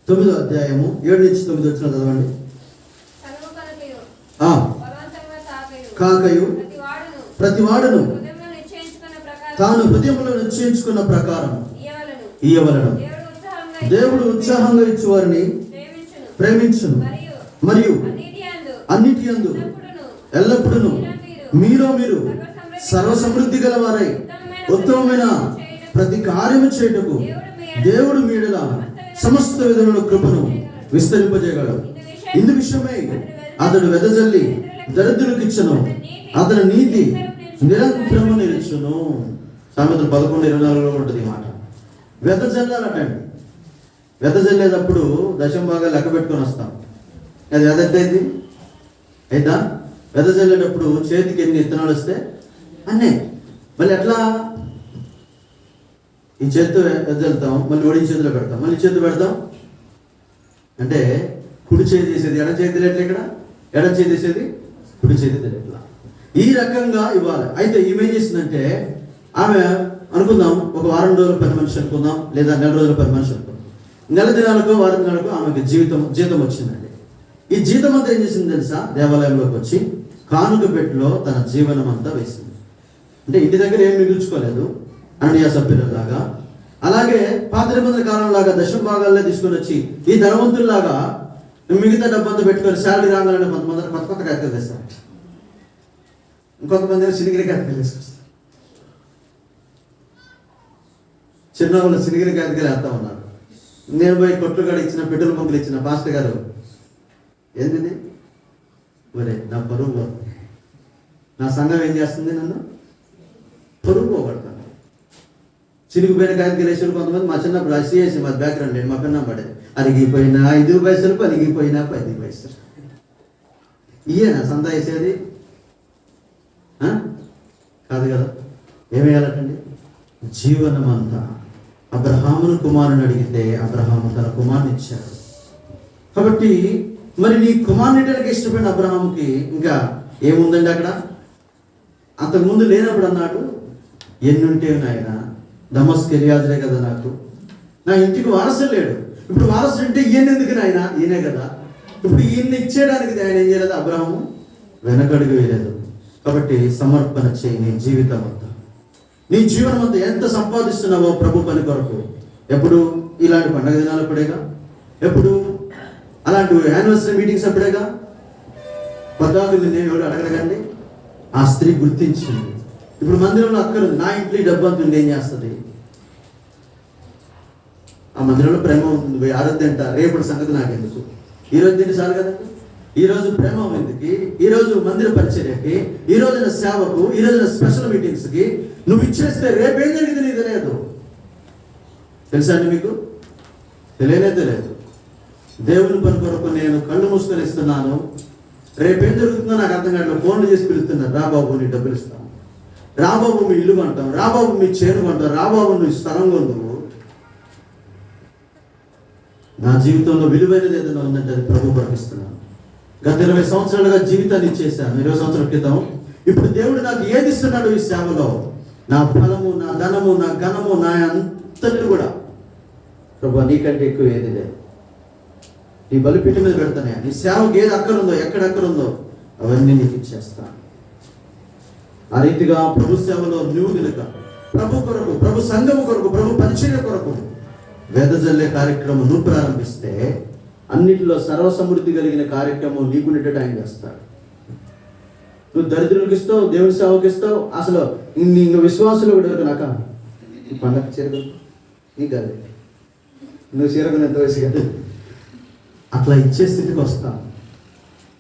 9వ అధ్యాయము 7 నుంచి 9 వచ్చిన చదవండి. కాకయు ప్రతివాడును తాను హృదయంలో నిశ్చయించుకున్న ప్రకారం ఇయ్యవలెను. దేవుడు ఉత్సాహంగా ఇచ్చు వారిని ప్రేమించును, మరియు అన్నిటి యందు ఎల్లప్పుడూ మీలో మీరు సర్వసమృద్ధి గల వారై ఉత్తమమైన ప్రతి కార్యము చేయుటకు దేవుడు మీడల సమస్త విధముల కృపను విస్తరింపజేయగలడు. ఇందు విషయమై అతడు వెదజల్లి దరిద్రులకు ఇచ్చును, అతని నీతి నిరంతరము నిలుచును. సామెతలు 11:24 ఉంటుంది ఈ మాట. వెదజల్లాలటండి. వెదజల్లేటప్పుడు దశమ భాగాలు లెక్క పెట్టుకొని వస్తాం. అది వెదద్దైంది అయితా. వెదజల్లేటప్పుడు చేతికి ఎన్ని విత్తనాలు వస్తే అన్నీ. మళ్ళీ ఎట్లా ఈ చేతితో వెదజల్లుతాం, మళ్ళీ ఒడి చేతిలో పెడతాం, మళ్ళీ చేతిలో పెడతాం. అంటే కుడి చేతి చేసేది ఎడం చేతి తెలియట్లే, ఇక్కడ ఎడం చేతి చేసేది కుడి చేతి తెలియట్లా. ఈ రకంగా ఇవ్వాలి. అయితే ఈమె ఏం చేసిందంటే, ఆమె అనుకుందాం ఒక వారం రోజుల పని మనిషి అనుకుందాం, లేదా నెల రోజుల పని మనిషి అనుకుందాం. నెల దినాలకు వారం దినాలకు ఆమెకి జీతం వచ్చిందండి. ఈ జీతం అంతా ఏం చేసింది తెలుసా? దేవాలయంలోకి వచ్చి కానుక పెట్టెలో తన జీవనం అంతా వేసింది. అంటే ఇంటి దగ్గర ఏం మిగుల్చుకోలేదు అననీయ సభ్యులలాగా. అలాగే పాత నిబంధన కాలంలాగా దశమ భాగాలనే తీసుకొని వచ్చి ఈ ధనవంతుల్లాగా మిగతా డబ్బంతా పెట్టుకొని శాలరీ రాగానే కొంతమంది కొత్త కాగితాలు తెస్తారు, ఇంకొంతమంది సినిగిరి కాగితాలు తీసుకొస్తారు. చిన్నవాళ్ళు సినిగిరి కాగితాలు వేస్తా ఉన్నారు. నేను పోయి కొట్లు కాడ ఇచ్చిన పెట్రోల్ బంకులు ఇచ్చిన పాస్టర్ గారు, ఏంటిది ఒరే నా పరువు, నా సంఘం ఏం చేస్తుంది, నన్ను పరువు పోగొడతాను. చినిగిపోయిన కాగితాలు వేసారు కొంతమంది. మా చిన్నప్పుడు సిఎస్సి మా బ్యాక్గ్రౌండ్ నేను మా కన్నా పడేది. అరిగిపోయినా 5 పైసలు, పలిగిపోయినా 10 పైసలు. ఇయేనా సందా వేసేది? కాదు కదా. ఏమేయాలటండి? జీవనం అంతా. అబ్రహామును కుమారుని అడిగితే అబ్రహాము తన కుమారుని ఇచ్చాడు. కాబట్టి మరి నీ కుమారునిటకి ఇష్టపడిన అబ్రహాముకి ఇంకా ఏముందండి అక్కడ? అంతకుముందు లేనప్పుడు అన్నాడు, ఎన్నుంటే నాయన దమస్కు ఎలియాజరే కదా నాకు, నా ఇంటికి వారసుడు లేడు. ఇప్పుడు వారసుడు అంటే ఈయన ఎందుకు నాయన? ఈయనే కదా. ఇప్పుడు ఈయన్ని ఇచ్చేయడానికి ఆయన ఏం చేయలేదు? అబ్రహాము వెనకడుగు వేయలేదు. కాబట్టి సమర్పణ చేయి. నీ జీవితం అంతా, నీ జీవనం అంతా ఎంత సంపాదిస్తున్నావో ప్రభు పని కొరకు. ఎప్పుడు ఇలాంటి పండగ దినాలు అప్పుడేగా, ఎప్పుడు అలాంటి యానివర్సరీ మీటింగ్స్ అప్పుడేగా. పద్దాకులు నేను ఎవరు అడగడగండి. ఆ స్త్రీ గుర్తించింది. ఇప్పుడు మందిరంలో అక్కడుంది, నా ఇంట్లో డబ్బు అంతుంది, ఏం చేస్తుంది? ఆ మందిరంలో ప్రేమ ఉంటుంది, ఆరోగ్యం అంట. రేపటి సంగతి నాకెందుకు, ఈరోజు తిండి చాలు కదండి. ఈరోజు ప్రేమ ఎందుకు, ఈరోజు మందిర పరిచర్యకి, ఈ రోజున సేవకు, ఈ రోజున స్పెషల్ మీటింగ్స్కి నువ్వు ఇచ్చేస్తే రేపేం జరిగింది నీకు తెలియదు. తెలుసా అండి మీకు? తెలియదు. దేవుని పని కొరకు నేను కళ్ళు మూసుకొని ఇస్తున్నాను, రేపేం జరుగుతుందో నాకు అర్థం కావట్లేదు. ఫోన్లు చేసి పిలుస్తున్నాను, రా బాబు నీ డబ్బులు ఇస్తాం, రా బాబు మీ ఇల్లు కొంటాం, రా బాబు మీ చేను కొంటాం, రా బాబు నువ్వు స్థలం కొందువు. నా జీవితంలో విలువైనది ఏదైనా ఉందంటే అది ప్రభు ప్రకటిస్తున్నాను. గత 20 సంవత్సరాలుగా జీవితాన్ని ఇచ్చేసాను, 20 సంవత్సరాల క్రితం. ఇప్పుడు దేవుడు నాకు ఏది ఇస్తున్నాడు ఈ సేవలో? నా ఫలము, నా ధనము, నా ఘనము, నా అంతటి కూడా ప్రభు నీకంటే ఎక్కువ ఏది లేదు. నీ బలిపీఠం మీద పెడతానే. నీ సేవకు ఏది అక్కరుందో, ఎక్కడెక్కడుందో అవన్నీ నీకు ఇచ్చేస్తాను. ఆ రీతిగా ప్రభు సేవలో నువ్వు కనుక ప్రభు కొరకు, ప్రభు సంఘము కొరకు, ప్రభు పరిచర్య కొరకు వెదజల్లే కార్యక్రమం నువ్వు ప్రారంభిస్తే అన్నిటిలో సర్వసమృద్ధి కలిగిన కార్యక్రమం నీకునేటట్టు ఆయన చేస్తాడు. నువ్వు దరిద్రులకు ఇస్తావు, దేవుని సేవకు ఇస్తావు. అసలు ఇంక విశ్వాసులు కూడా నాక ఈ పండగ చీరగలు నీ కాదు, నువ్వు చీరగలు ఎంత వయసు కాదు, అట్లా ఇచ్చే స్థితికి వస్తాం.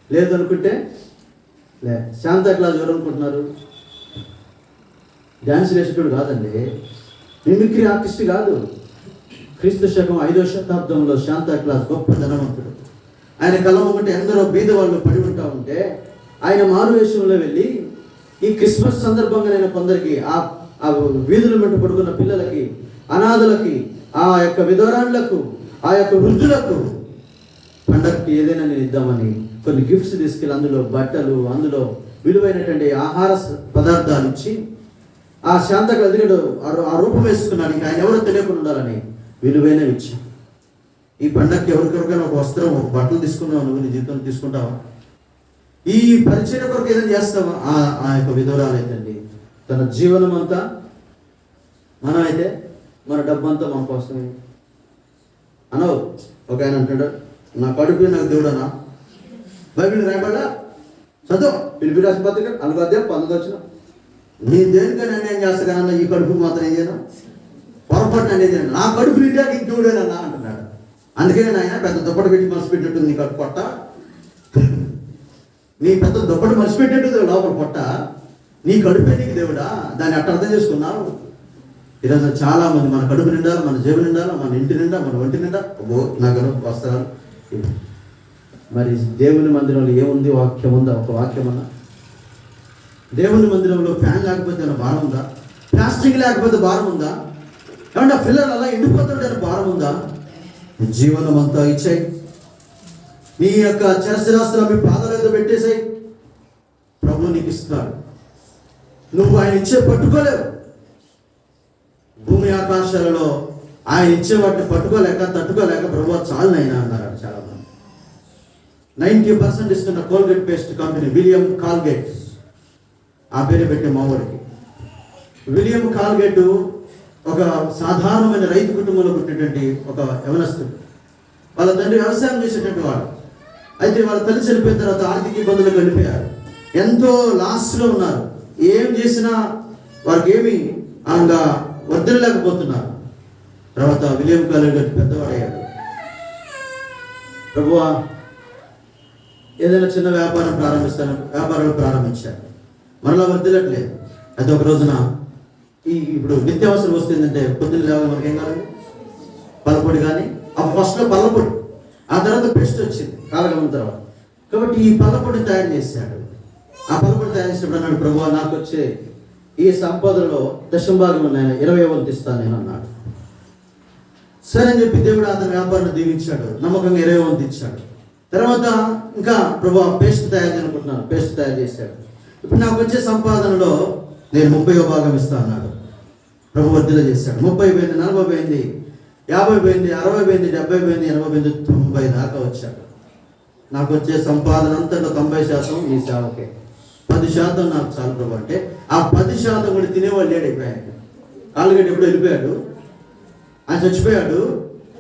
లేదనుకుంటే శాంతా క్లాస్ ఎవరు అనుకుంటున్నారు? డ్యాన్స్ వేసేటోడు కాదండి, మిమిక్రీ ఆర్టిస్ట్ కాదు. క్రీస్తు శకం 5వ శతాబ్దంలో శాంతా క్లాస్ గొప్ప ధనవంతుడు. ఆయన కలం ఒకటి ఎందరో బీద వాళ్ళు పడి ఉంటా ఉంటే ఆయన మారువేషంలో వెళ్ళి ఈ క్రిస్మస్ సందర్భంగా నేను కొందరికి ఆ వీధుల వెంట పడుకున్న పిల్లలకి, అనాథులకి, ఆ యొక్క విధవరాండ్లకు, ఆ యొక్క వృద్ధులకు పండగకి ఏదైనా నేను ఇద్దామని కొన్ని గిఫ్ట్స్ తీసుకెళ్ళి అందులో బట్టలు, అందులో విలువైనటువంటి ఆహార పదార్థాలు ఇచ్చి ఆ శాంతకు ఎదుగుడు ఆ రూపం వేసుకున్నాడు. ఇంకా ఆయన ఎవరో తెలియకుండా ఉండాలని విలువైనవి ఇచ్చాం. ఈ పండగకి ఎవరికొరకైనా ఒక వస్త్రం, ఒక బట్టలు తీసుకున్నావు, నువ్వు నీ జీవితంలో తీసుకుంటావా? ఈ పరిచర్య కొరకు ఏదైనా చేస్తావా? ఆ యొక్క విధవరాలు అయితే తన జీవనం అంతా, మనం అయితే మన డబ్బు అంతా మన కోసమే అనవు. ఒక ఆయన అంటాడు, నా కడుపు నాకు దేవుడనా, బైబిల్ రాయబడ్డా చదువు, పిలిపి రాసిన పత్రిక 4వ అధ్యాయం 19వ వచనం. నీ దేనికైనా అన్యాయం చేస్తా కానీ ఈ కడుపు మాత్రం ఏం చేయను, పొరపాటున అనేది నా కడుపు నిండాక ఇంకెవడేనన్నా అంటున్నాడు. అందుకనే ఆయన పెద్ద దుప్పటి పెట్టి మనసు పెట్టినట్టుంది నీ కడుపు పొట్ట. నీ పెద్ద దుప్పటి మర్చిపెట్టేట్టు లోపల పొట్ట, నీ కడుపే నీకు దేవుడా, దాన్ని అట్ట అర్థం చేసుకున్నావు. ఈరోజు చాలా మంది మన కడుపు నిండాలి, మన జేబు నిండాలి, మన ఇంటి నిండా, మన ఒంటి నిండా నాకు వస్త్రాలు. మరి దేవుని మందిరంలో ఏముంది? వాక్యం ఉందా? ఒక వాక్యం అన్నా? దేవుని మందిరంలో ఫ్యాన్ లేకపోతే ఏమైనా భారం ఉందా? ప్లాస్టిక్ లేకపోతే భారం ఉందా? ఏమంటే పిల్లలు అలా ఎండిపోతుంటే భారం ఉందా? జీవనం అంతా ఇచ్చాయి, నీ యొక్క చరస్థిరాస్తులు మీ పాదాల మీద పెట్టేసాయి. ప్రభు నీకు ఇస్తాడు, నువ్వు ఆయన ఇచ్చే పట్టుకోలేవు. భూమి ఆకాశాలలో ఆయన ఇచ్చే వాటిని పట్టుకోలేక తట్టుకోలేక ప్రభు చాలునైనా అన్నారు చాలా మంది. 90% ఇస్తున్న Colgate paste company William Colgate, ఆ పేరు పెట్టే మావాడికి. విలియం కాల్గేట్ ఒక సాధారణమైన రైతు కుటుంబంలో పుట్టినటువంటి ఒక యవనస్తుడు. వాళ్ళ తండ్రి వ్యవసాయం చేసేటువంటి వాడు. అయితే వాళ్ళ తల్లి చనిపోయిన తర్వాత ఆర్థిక ఇబ్బందులకు వెళ్ళిపోయారు, ఎంతో లాస్లో ఉన్నారు. ఏం చేసినా వారికి ఏమి అనగా వర్ధిల్లలేకపోతున్నారు. తర్వాత విలియం కాల్గేట్ పెద్దవాడయ్యాడు. ప్రభువా, ఏదైనా చిన్న వ్యాపారం ప్రారంభించారు, మరలా వర్ధిల్లట్లేదు. అయితే ఒక రోజున ఇప్పుడు నిత్యావసరం వస్తుందంటే పొద్దున్న లేవాలి, మనకి ఏం కావాలి? పల్లపొడి. కానీ ఆ ఫస్ట్లో పల్లపొడి, ఆ తర్వాత పెస్ట్ వచ్చింది కాలగమన తర్వాత. కాబట్టి ఈ పల్లపొడి తయారు చేశాడు. ఆ పల్లపొడి తయారు చేసినప్పుడు అన్నాడు, ప్రభువా, నాకు వచ్చే ఈ సంపదలో దశంభాగం నేను 20 వంతు ఇస్తాను నేను అన్నాడు. సరే అని చెప్పి దేవుడు అతని వ్యాపారాన్ని దీవించాడు, నమ్మకంగా 20 వంతు ఇచ్చాడు. తర్వాత ఇంకా ప్రభువా పేస్ట్ తయారు చేయాలనుకుంటున్నాను, పేస్ట్ తయారు చేశాడు. ఇప్పుడు నాకు వచ్చే సంపాదనలో నేను 30వ భాగం ఇస్తాను అన్నాడు. ప్రభు వర్ధిల్ల చేశాడు. 30 పోయింది, 40 పోయింది, 50 పోయింది, 60 పోయింది, 70 పోయింది, 80 పోయింది, 90 దాకా వచ్చాడు. నాకు వచ్చే సంపాదన అంతలో 90% నీ సేవకే, 10% నాకు చాలు ప్రభు అంటే ఆ 10% కూడా తినేవాళ్ళు లేడు. అయిపోయాడు కాలుగడ్డ ఎప్పుడు వెళ్ళిపోయాడు, ఆయన చచ్చిపోయాడు.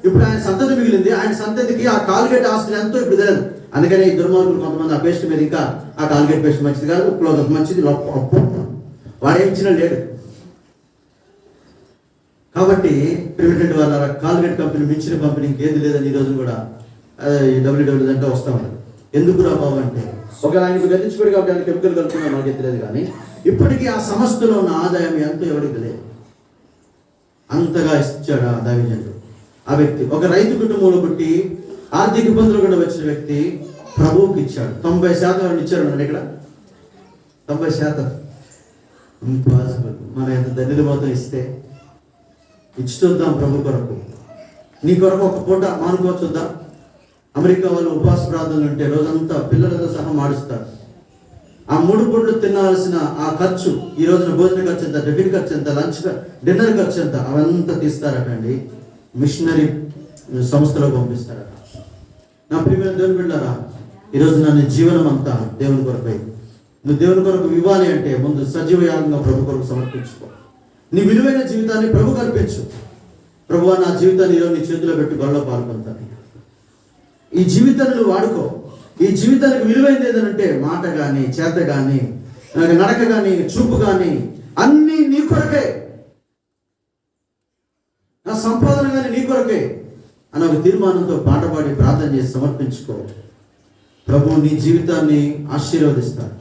ఇప్పుడు ఆయన సంతతి మిగిలింది. ఆయన సంతతికి ఆ కాలుగడ్డ ఆస్తులు ఎంతో ఇప్పుడు తెలియదు. అందుకని ఈ దుర్మార్గులు కొంతమంది ఆ పేస్ట్ మీద ఇంకా ఆ కాలుగడ్డ పేస్ట్ మంచిది కాదు, క్లోజ్ మంచిది, వాడు ఏం ఇచ్చినా లేడు. కాబట్టి ప్రిమిటెంట్ వాళ్ళ కాల్గేట్ కంపెనీ మించిన కంపెనీ ఇంకేది లేదని ఈ రోజు కూడా WW అంటే వస్తూ ఉంటారు. ఎందుకు రా బాబు అంటే ఒకవేళ ఆయన గతించిపోయి కాబట్టి ఆయన కెమికల్ కలుపుకున్నా మనకి తెలియదు. కానీ ఇప్పటికీ ఆ సంస్థలో ఉన్న ఆదాయం ఎంతో ఎవరికి తెలియదు. అంతగా ఇచ్చాడు ఆ దైవజనుడు. ఆ వ్యక్తి ఒక రైతు కుటుంబంలో పుట్టి ఆర్థిక ఇబ్బందులు కూడా వచ్చిన వ్యక్తి ప్రభువుకి ఇచ్చాడు. 90% ఇచ్చాడు. నన్ను ఇక్కడ 90% ఇంపాసిబుల్. మన ఎంత ధన్యులు మాత్రం ఇస్తే ఇచ్చి చూద్దాం ప్రభు కొరకు. నీ కొరకు ఒక పూట మానుకోవచ్చుద్దాం. అమెరికా వాళ్ళు ఉపవాస ప్రార్థనలు ఉంటే రోజంతా పిల్లలతో సహా మాడుస్తారు. ఆ 3 పూటలు తినాల్సిన ఆ ఖర్చు, ఈ రోజున భోజన ఖర్చు ఎంత, టిఫిన్ ఖర్చు ఎంత, లంచ్ డిన్నర్ ఖర్చు ఎంత, అవంతా తీస్తారటండి. మిషనరీ సంస్థలో పంపిస్తారట. నా ప్రియమైన దేవుని బిడ్డలారా, ఈరోజు నా జీవనం అంతా దేవుని కొరకై. నువ్వు దేవుని కొరకు ఇవ్వాలి అంటే ముందు సజీవ యాగంగా ప్రభు కొరకు సమర్పించుకో. నీ విలువైన జీవితాన్ని ప్రభుకు అర్పించు. ప్రభువా, నా జీవితాన్ని ఈరోజు నీ చేతిలో పెట్టి గొడవ పాల్గొంటాను. ఈ జీవితాన్ని నువ్వు వాడుకో. ఈ జీవితానికి విలువైనది ఏదంటే మాట కానీ, చేత కానీ, నడక కానీ, చూపు కానీ అన్నీ నీ కొరకే. నా సంపాదన కానీ నీ కొరకే అని ఒక తీర్మానంతో పాట పాడి ప్రార్థన చేసి సమర్పించుకో. ప్రభు నీ జీవితాన్ని ఆశీర్వదిస్తాడు.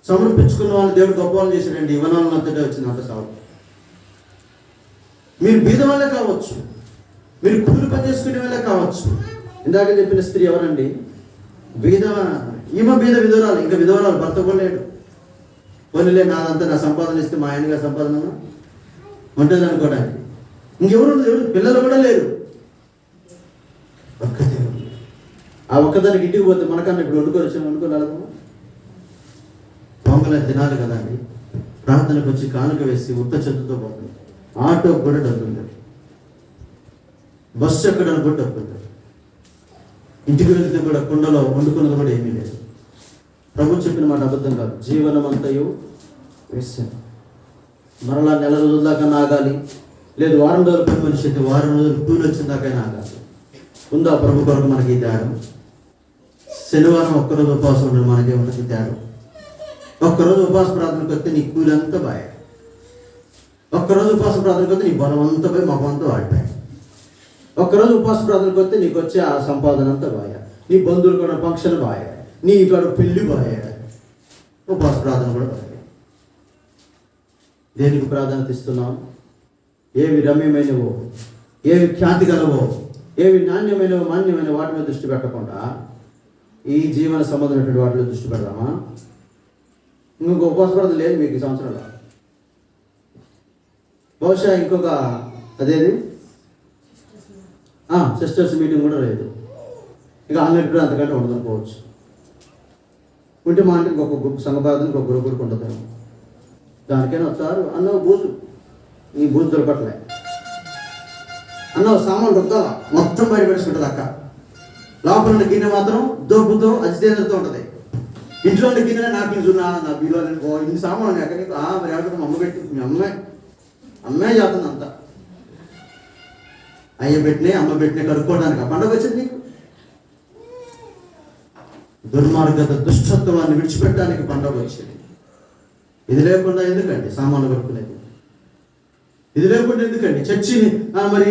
సమర్పించుకున్న వాళ్ళు దేవుడు గొప్ప వాళ్ళు చేశాడండి. ఇవనాలను అంతటా వచ్చింది అంత సాగు. మీరు బీద వాళ్ళే కావచ్చు, మీరు కూలి పని చేసుకునే వాళ్ళే కావచ్చు. ఇందాక చెప్పిన స్త్రీ ఎవరండి? ఈమె బీద విధవరాలు. ఇంకా విధవరాలు, భర్త కూడా లేడు. పోనీలే నాదంతా నా సంపాదన ఇస్తే మా ఆయనగా సంపాదన ఉంటుంది అనుకోవడానికి. ఇంకెవరు పిల్లలు కూడా లేరు. ఒక్కతే. ఆ ఒక్కదానికి ఇంటికి పోతే మనకన్నా ఇప్పుడు వండుకొని అనుకోలేము. పొంగల తినాలి కదండి. ప్రార్థనకు వచ్చి కానుక వేసి ఉత్త చెట్టుతో పోతుంది. ఆటో కూడా డబ్బు ఉంటుంది, బస్సు ఎక్కడానికి కూడా డబ్బు ఉంటుంది. ఇంటికి వెళ్తే కూడా కుండలో వండుకున్నది కూడా ఏమీ లేదు. ప్రభు చెప్పిన మాట అబద్ధం కాదు. జీవనం అంతయు వేసాను. మరలా 1 నెల రోజుల దాకా ఆగాలి, లేదు వారం రోజులు పని మనిషి అయితే వారం రోజులు కూలి వచ్చిన దాకైనా ఆగాలి. ఉందా ప్రభు కొరకు మనకి తేడా? శనివారం ఒక్కరోజు ఉపవాసం ఉండడం మనకే ఉంటుంది తేడా. ఒక్కరోజు ఉపవాస ప్రార్థనకు వస్తే నీ కూలి అంతా బాయ్. ఒక్కరోజు ఉపవాస ప్రార్థనకు వస్తే నీ బలం అంతా పోయి మొహం అంతా వాడిపోయాయి. ఒక్కరోజు ఉపవాస ప్రార్థనకు వస్తే నీకు వచ్చే ఆ సంపాదన అంతా బాయ. నీ బంధువులు కూడా ఫంక్షన్ బాయ. నీ ఇక్కడ పెళ్లి బాయే, ఉపవాస ప్రార్థన కూడా బాయే. దేనికి ప్రాధాన్యత ఇస్తున్నాం? ఏవి రమ్యమైనవో, ఏవి ఖ్యాతి గలవో, ఏవి నాణ్యమైనవో, మాన్యమైన వాటి మీద దృష్టి పెట్టకుండా ఈ జీవన సంబంధమైనటువంటి వాటిలో దృష్టి పెడదామా? ఇంకొక ఉపవాస ప్రార్థన లేదు మీకు ఈ సంవత్సరంలో. బహుశా ఇంకొక అదేది సిస్టర్స్ మీటింగ్ కూడా లేదు. ఇక ఆన్లైన్ కూడా అంతకంటే ఉండదనుకోవచ్చు. ఉంటే మా అంటే ఇంకొక గ్రూప్ సంఘ ప్రార్థన ఇంకొక గ్రూప్ ఉండదు. దానికైనా వస్తారు. అన్న బూజు, ఈ బూజు దొరకట్లే అన్న, సామాన్లు రుద్దాల మొత్తం బయటపెట్టుకుంటుంది అక్క. లోపల ఉన్న గిన్నె మాత్రం దోపుతో అజితేంద్రతో ఉంటుంది. ఇంట్లో ఉన్న గిన్నె నాకు ఇంచున్నా నా బీలో ఇన్ని సామాన్లు ఉన్నాయి అక్క. నీకు మరి ఎవరికి మా అమ్మ పెట్టి, మీ అమ్మాయి చేస్తుంది అంతా. అయ్య పెట్టినే అమ్మ పెట్టినే కడుక్కోవడానికి ఆ పండుగ వచ్చింది నీకు. దుర్మార్గత దుష్టత్వాన్ని విడిచిపెట్టడానికి పండుగ వచ్చింది. ఇది లేకుండా ఎందుకండి సామాన్లు కడుక్కునేది? ఇది లేకుండా ఎందుకండి చర్చిని మరి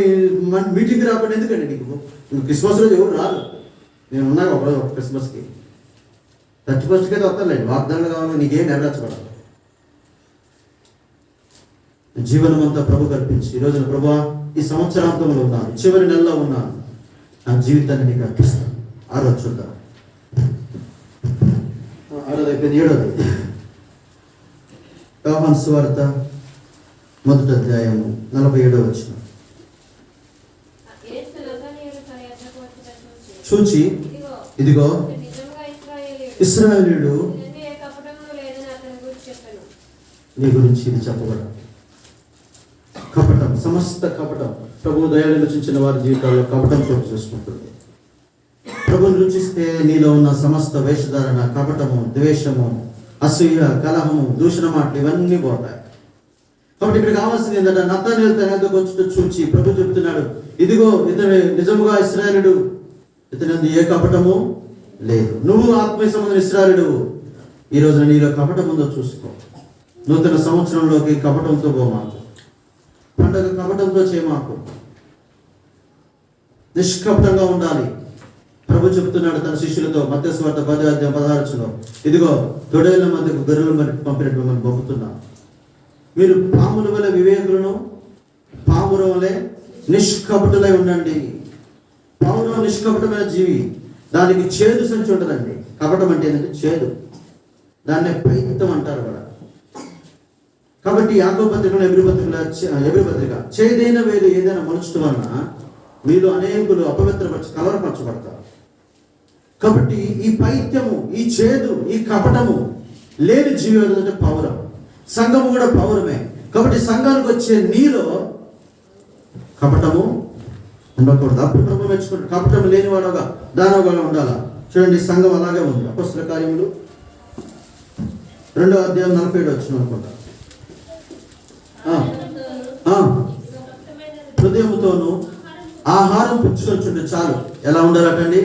మీటింగ్కి రాకుండా ఎందుకండి? నీకు క్రిస్మస్ రోజు ఎవరు రాదు. నేను ఉన్నాను ఒకరోజు క్రిస్మస్కి, 31st అయితే వస్తానులేండి. వాగ్దానాలు కావాలి, నీకేం నెరవేర్చబడాలి. జీవనం అంతా ప్రభు కల్పించి ఈరోజున ప్రభా ఈ సంవత్సరాంతంలో ఉన్నాను, చివరి నెలలో ఉన్నాను, నా జీవితాన్ని నీకు అర్పిస్తాను. 6వ చూద్దాం. 6వ అయిపోయింది. 7వ యోహాను సువార్త 1వ అధ్యాయము 47వ వచనం. చూచి ఇదిగో ఇశ్రాయేలీయుడు నీ గురించి ఇది చెప్పబడ. కపటం, సమస్త కపటం. ప్రభు దయను రుచించిన వారి జీవితాల్లో కపటం చోటు చేసుకుంటుంది. ప్రభుని రుచిస్తే నీలో ఉన్న సమస్త వేషధారణ, కపటము, ద్వేషము, అసూయ, కలహము, దూషణ మాటలు ఇవన్నీ పోతాయి. కాబట్టి ఇక్కడ కావాల్సింది ఏంటంటే నతనేలు తన యొద్దకు వచ్చుట చూచి ప్రభు చెప్తున్నాడు, ఇదిగో ఇతను నిజముగా ఇశ్రాయేలుడు, ఇతని ఏ కపటము లేదు. నువ్వు ఆత్మీయ సంబంధం ఇశ్రాయేలుడు. ఈ రోజున నీలో కపటం ఉందో చూసుకో. నూతన సంవత్సరంలోకి కపటంతో పోమాకు, పండుగ కపటంతో చేయమాకు, నిష్కపటంగా ఉండాలి. ప్రభు చెప్తున్నాడు తన శిష్యులతో మత్తయి సువార్త 10:16, ఇదిగో తొడేళ్ల మధ్యకు గొర్రెల పంపినట్టు మిమ్మల్ని పంపుతున్నా. మీరు పాముల వలె వివేకులను, పాముల వలె నిష్కపటులై ఉండండి. పాములో నిష్కపటమైన జీవి, దానికి చేదు సంచి ఉంటుందండి. కపటం అంటే ఏంటంటే చేదు, దాన్నే పైత్యం అంటారు కూడా. కాబట్టి యాకోబు పత్రికలో ఎబ్రీ పత్రిక చేదైన వేలు ఏదైనా మనుషుల వలన మీలో అనేకులు కలవరపరచబడతారు. కాబట్టి ఈ పైత్యము, ఈ చేదు, ఈ కపటము లేని జీవి అంటే పౌరం. సంఘము కూడా పౌరమే. కాబట్టి సంఘానికి వచ్చే నీలో కపటము ఉండకూడదు. అప్పుడు ప్రభు మెచ్చుకుంటాడు. కపటం లేనివాడుగా దానవుగా ఉండాలా. చూడండి, సంఘం అలాగే ఉంది. అపొస్తలుల కార్యములు 2వ అధ్యాయం 47 వచ్చిన అనుకుంటా. హృదయముతోనూ ఆహారం పుచ్చుకొచ్చుంటే చాలు. ఎలా ఉండాలటండి?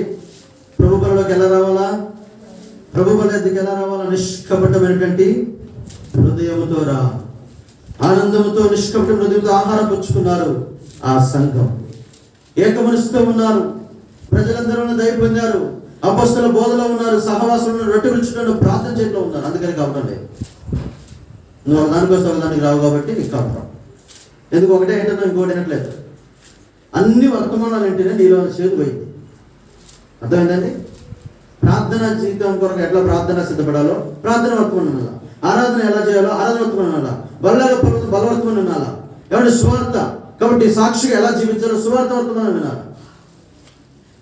ప్రభు బలలోకి ఎలా రావాలా? ప్రభు బలకి ఎలా రావాలా? నిష్కపటమైనటువంటి హృదయముతో రా. ఆనందముతో నిష్కపట హృదయంతో ఆహారం పుచ్చుకున్నారు ఆ సంఘం. ఏక మనసుతో ఉన్నారు. ప్రజలందరూ దయ పొందారు. అపొస్తలుల బోధలో ఉన్నారు, సహవాసంలో రొట్టె విరుచుటలో ప్రార్థన చేయడంలో ఉన్నారు. అందుకని కావటం లేదు. నువ్వు దానికోసం దానికి రావు కాబట్టి నీకు కావటం. ఎందుకు ఒకటే ఏంటో ఇంకోటి వినట్లేదు. అన్ని వర్తమానాలు ఏంటనే నీలో చేదు పోయింది. అర్థమైందండి? ప్రార్థన జీవితం కొరకు ఎట్లా ప్రార్థన సిద్ధపడాలో ప్రార్థన వర్తమానం అనాలా, ఆరాధన ఎలా చేయాలో ఆరాధన వర్తమానం అనాలా, బలవర్తమానం అనాలా, ఏమంటే సువార్త. కాబట్టి సాక్షిగా ఎలా జీవించాలో సువార్త వర్తమానం వినాలి.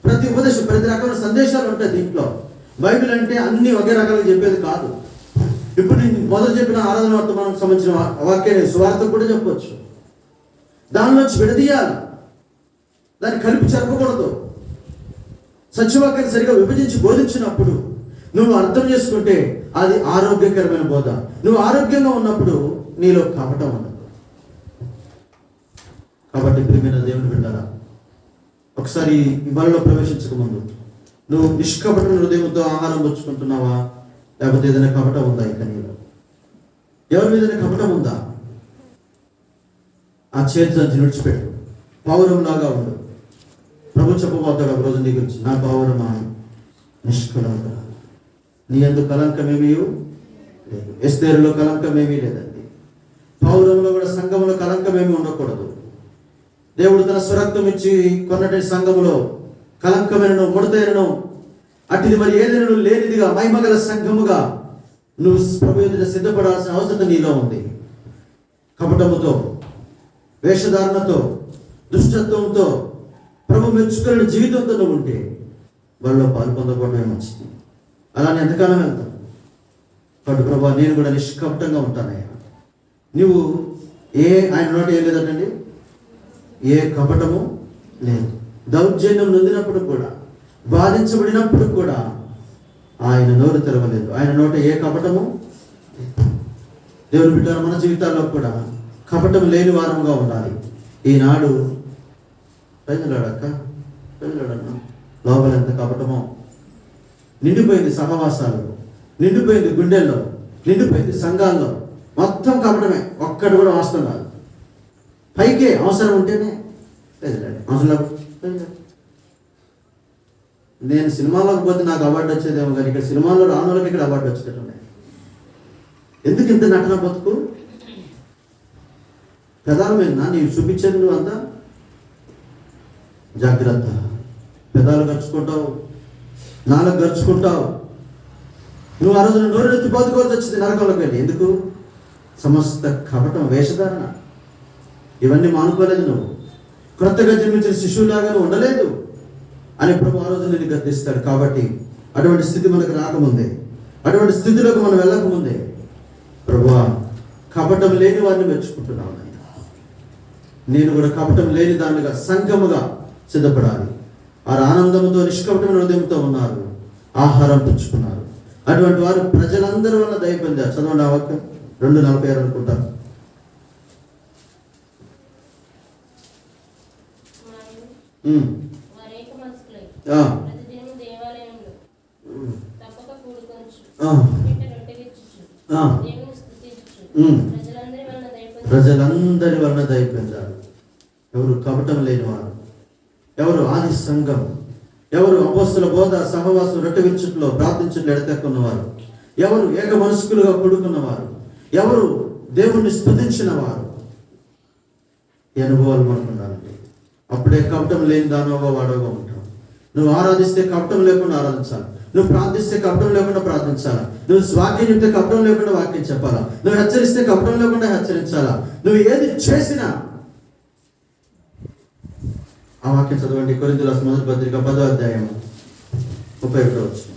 ప్రతి ఉపదేశం, ప్రతి రకమైన సందేశాలు ఉంటాయి దీంట్లో. బైబిల్ అంటే అన్ని ఒకే రకాలుగా చెప్పేది కాదు. ఇప్పుడు నేను మొదలు చెప్పిన ఆరాధన వర్తమానం సంబంధించిన వాక్యాన్ని సువార్త కూడా చెప్పవచ్చు. దానిలోంచి విడదీయాలి, దాన్ని కలిపి చెప్పకూడదు. సత్యవాక్యాన్ని సరిగా విభజించి బోధించినప్పుడు నువ్వు అర్థం చేసుకుంటే అది ఆరోగ్యకరమైన బోధ. నువ్వు ఆరోగ్యంగా ఉన్నప్పుడు నీలో కపటం ఉండదు. కాబట్టి ప్రియమైన దేవుని బిడ్డలారా, ఒకసారి ఈ బలలో ప్రవేశించక ముందు నువ్వు నిష్కపట హృదయంతో ఆహారం పుచ్చుకుంటున్నావా, లేకపోతే ఏదైనా కపటం ఉందా? ఇక నీలో ఎవరి మీదైనా కపటం ఉందా? ఆ చేతి సంచి విడిచిపెట్టు, పౌరంలాగా ఉండు. ప్రభు చెప్పబోతాడు ఒక రోజు నీ గురించి, నా పౌరమా నిష్కలంగా నీ యందు కలంకమేమీ లేదు. ఎస్తేరులో కలంకమేమీ లేదండి. పౌరంలో కూడా సంఘంలో కలంకమేమీ ఉండకూడదు. దేవుడు తన స్వరక్తం ఇచ్చి కొన్నటి సంఘములో కలంకమైనను ముడతైనను అటుది మరి ఏదైనా లేనిదిగా మహిమగల సంఘముగా నువ్వు ప్రభు ఎదుట సిద్ధపడాల్సిన అవసరం నీలో ఉంది. కపటముతో, వేషధారణతో, దుష్టత్వంతో, ప్రభు మెచ్చుకున్న జీవితంతో నువ్వు ఉంటే వాళ్ళలో పాలు పొందకపోవడమే మంచిది. అలానే ఎంతకాలం వెళ్తాం. కాబట్టి ప్రభు నేను కూడా నిష్కపటంగా ఉంటానయ్యా. నువ్వు ఆయన నోట ఏం లేదండి, ఏ కపటము లేదు. దౌర్జన్యం నొందినప్పుడు కూడా, బాధించబడినప్పుడు కూడా ఆయన నోరు తెరవలేదు. ఆయన నోట ఏ కపటము. దేవుని బిడ్డ మన జీవితాల్లో కూడా కపటం లేని వారంగా ఉండాలి. ఈనాడు ప్రజలాడక్క లోపల ఎంత కపటమో నిండిపోయింది. సహవాసాలు నిండిపోయింది, గుండెల్లో నిండిపోయింది, సంఘాల్లో మొత్తం కపటమే. ఒక్కటి కూడా వాస్తవం కాదు. పైకే అవసరం ఉంటేనే అవసరం. నేను సినిమాలోకి పోతే నాకు అవార్డు వచ్చేదేమో, కానీ ఇక్కడ సినిమాలో రాని వాళ్ళకి ఇక్కడ అవార్డు వచ్చేటట్టున్నాయి. ఎందుకు ఇంత నటన బతుకు? పెదాలమేనా నీవు చూపించేది? నువ్వు అంతా జాగ్రత్త. పెదాలు గడుచుకుంటావు, నాలుగు గడుచుకుంటావు. నువ్వు ఆ రోజున నోరెత్తి బతుకోవాల్సి వచ్చింది నరకంలోకి వెళ్ళి. ఎందుకు? సమస్త కపటం, వేషధారణ, ఇవన్నీ మానుకోలేదు. నువ్వు క్రొత్తగా జన్మించిన శిశువులాగా నువ్వు ఉండలేదు అని ప్రభు ఆ రోజు నిన్ను గద్దిస్తాడు. కాబట్టి అటువంటి స్థితి మనకు రాకముందే, అటువంటి స్థితిలోకి మనం వెళ్ళకముందే ప్రభువా కపటం లేని వారిని మెచ్చుకుంటున్నాను. నేను కూడా కపటం లేని దానిగా సంఘముగా సిద్ధపడాలి. వారు ఆనందంతో నిష్కపటమైన హృదయంతో ఉన్నారు, ఆహారం పుచ్చుకున్నారు. అటువంటి వారు ప్రజలందరి వల్ల దయ పొందారు. చదవండి ఆ వాక్యం 2:46 అనుకుంటారు. ప్రజలందరి వలన దయ పొందారు. ఎవరు? కపటం లేని వారు. ఎవరు? ఆది సంఘం. ఎవరు? అపోస్తల బోధ, సహవాసం, రొట్టె విరుచుట్లో, ప్రార్థించుట్లో ఎడతెక్కున్నవారు. ఎవరు? ఏక మనస్కులుగా కూడుకున్నవారు. ఎవరు? దేవుణ్ణి స్తుతించిన వారు. ఈ అనుభవాలు మనకు ఉండాలండి. అప్పుడే కపటం లేని దానోగా వాడోగా ఉంటాం. నువ్వు ఆరాధిస్తే కపటం లేకుండా ఆరాధించాలి. నువ్వు ప్రార్థిస్తే కపటం లేకుండా ప్రార్థించాలా. నువ్వు వాక్యం చెప్తే కపటం లేకుండా వాక్యం చెప్పాలా. నువ్వు హెచ్చరిస్తే కపటం లేకుండా హెచ్చరించాలా. నువ్వు ఏది చేసినా ఆ వాక్యం చదవండి. కొరింథీయుల మొదటి పత్రిక 10వ అధ్యాయం 31వ వచనం.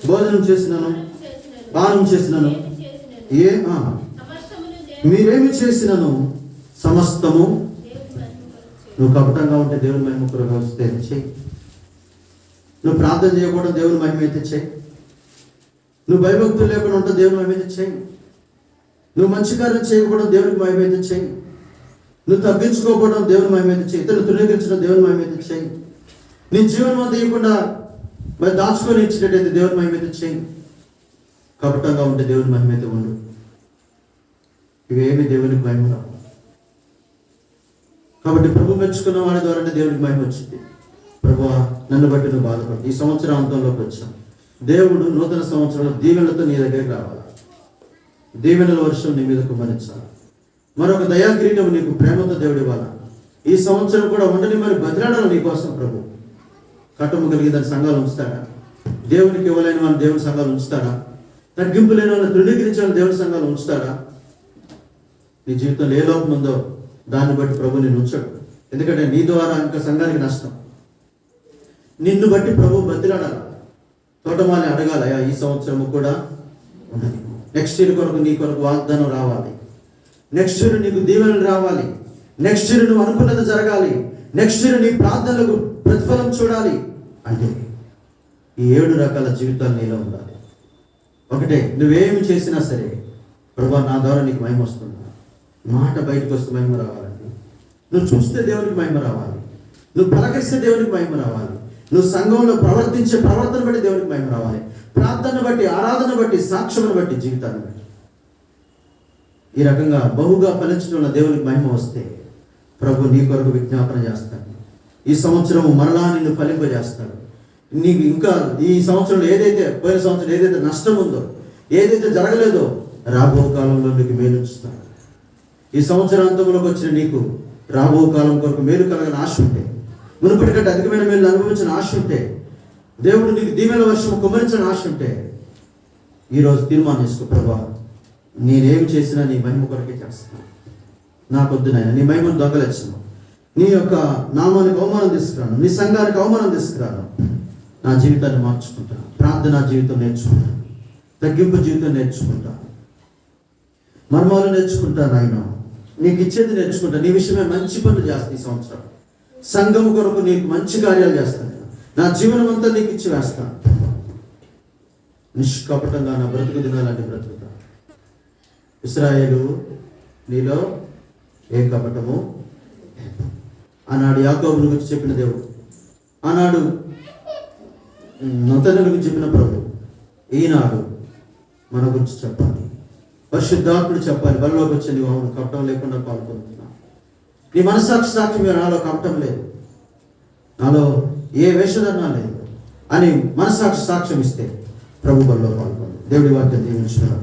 భోజనం చేసినాను, పానం చేసినాను, మీరేమి చేసినాను సమస్తము. నువ్వు కపటంగా ఉంటే దేవుని మహిమ కొరకు వస్తే చెయ్యి. నువ్వు ప్రార్థన చేయకుండా దేవుని మహిమ అయితే చెయ్యి. నువ్వు భయభక్తులు లేకుండా ఉంటే దేవుని మహిమ అయితే చెయ్యి. నువ్వు మంచి కార్యం చేయకపోవడం దేవునికి మహిమ అయితే చెయ్యి. నువ్వు తగ్గించుకోకపోవడం దేవుని మహిమ అయితే చెయ్యి. ఇతరులు తృణీకరించడం దేవుని మహిమ అయితే చెయ్యి. నీ జీవనం తీయకుండా మరి దాచుకొని ఇచ్చినట్టయితే దేవుని మహిమ అయితే చెయ్యి. కపటంగా ఉంటే దేవుని మహిమ అయితే ఉండు. ఇవేమి దేవునికి మహిమ రావు. కాబట్టి ప్రభు మెచ్చుకున్న వాడి ద్వారానే దేవునికి మహిమ వచ్చింది. ప్రభువా నన్ను బట్టి నువ్వు బాధపడు. ఈ సంవత్సరం అంతంలోకి వచ్చాం. దేవుడు నూతన సంవత్సరంలో దీవెనలతో నీ దగ్గరికి రావాలి. దీవెనల వర్షం నీ మీద కుమ్మరించాలి. మరొక దయాకిరీటం నీకు ప్రేమతో దేవుడు ఇవ్వాలా. ఈ సంవత్సరం కూడా ఉండని మరి బతిలాడాలి నీ కోసం. ప్రభు కట్టము కలిగిన సంఘాలు ఉంచుతాడా? దేవునికి ఇవ్వలేని వాళ్ళని దేవుని సంఘాలు ఉంచుతాడా? తగ్గింపు లేని వాళ్ళని తృణీకరించే వాళ్ళని దేవుని సంఘాలు ఉంచుతాడా? నీ జీవితంలో ఏ లోపం ఉందో దాన్ని బట్టి ప్రభు నిన్ను ఉంచడు. ఎందుకంటే నీ ద్వారా ఇంకా సంఘానికి నష్టం. నిన్ను బట్టి ప్రభు బతిలాడాలి. తోటమాలి అడగాల, ఈ సంవత్సరము కూడా ఉండదు. నెక్స్ట్ ఇయర్ కొరకు నీ కొరకు వాగ్దానం రావాలి. నెక్స్ట్ ఇయర్ నీకు దీవెనలు రావాలి. నెక్స్ట్ ఇయర్ నువ్వు అనుకున్నది జరగాలి. నెక్స్ట్ ఇయర్ నీ ప్రార్థనలకు ప్రతిఫలం చూడాలి అంటే ఈ 7 రకాల జీవితాలు నీలో ఉండాలి. ఒకటే, నువ్వేమి చేసినా సరే ప్రభువా నా ద్వారా నీకు మహిమ వస్తుంది. మాట బయటకు వస్తే మహిమ రావాలండి. నువ్వు చూస్తే దేవునికి మహిమ రావాలి. నువ్వు పలకరిస్తే దేవునికి మహిమ రావాలి. నువ్వు సంఘంలో ప్రవర్తించే ప్రవర్తన బట్టి దేవునికి మహిమ రావాలి. ప్రార్థన బట్టి, ఆరాధన బట్టి, సాక్ష్యమును బట్టి, జీవితాన్ని బట్టి ఈ రకంగా బహుగా ఫలించడం దేవునికి మహిమ వస్తే ప్రభు నీ కొరకు విజ్ఞాపన చేస్తాను. ఈ సంవత్సరం మరలా నిన్ను ఫలింపజేస్తాడు. నీకు ఇంకా ఈ సంవత్సరంలో పోయిన సంవత్సరం ఏదైతే నష్టం ఉందో, ఏదైతే జరగలేదో, రాబో కాలంలో నీకు మేలుస్తాడు. ఈ సంవత్సరాంతంలోకి వచ్చిన నీకు రాబో కాలం కొరకు మేలు కలగని ఆశ ఉంటే, మునుపటి కంటే అధికమైన మేలు అనుభవించిన ఆశ ఉంటే, దేవుడు నీకు దీవెన వర్షం కుమ్మరించిన ఆశ ఉంటే, ఈరోజు తీర్మానం చేసుకో, ప్రభా నేనేం చేసినా నీ మహిమ కొరకే చేస్తాను. నాకొద్దు నాయన, నీ మహిమను దొంగలించను, నీ యొక్క నామానికి అవమానం తీసుకురాను, నీ సంఘానికి అవమానం తీసుకురాను. నా జీవితాన్ని మార్చుకుంటాను, ప్రార్థనా జీవితం నేర్చుకుంటాను, తగ్గింపు జీవితం నేర్చుకుంటాను, మర్మాలు నేర్చుకుంటాను. ఆయన నీకు ఇచ్చేది నేర్చుకుంటాను. నీ విషయమే మంచి పనులు చేస్తాను. ఈ సంవత్సరం సంఘం కొరకు నీకు మంచి కార్యాలు చేస్తాను. నా జీవనం అంతా నీకు ఇచ్చి వేస్తాను. నిష్కపటంగా నా బ్రతుకు దినాలంటే బ్రతుకుతా. ఇశ్రాయేలు, నీలో ఏ కపటము. ఆనాడు యాకోబుల గురించి చెప్పిన దేవుడు, ఆనాడు నతనుల గురించి చెప్పిన ప్రభు, ఈనాడు మన గురించి చెప్పాలి. పరిశుద్ధాత్ముడు చెప్పాలి, బరిలోకి వచ్చి నీవు అవును కపటం లేకుండా పాల్గొంటున్నా. నీ మనస్సాక్షి సాక్ష్యం నాలో కపటం లేదు, నాలో ఏ వేషధర్మ లేదు అని మనస్సాక్షి సాక్ష్యం ఇస్తే ప్రభు బరిలో పాల్గొంది. దేవుడి వాక్యం దీవించుకున్నాడు.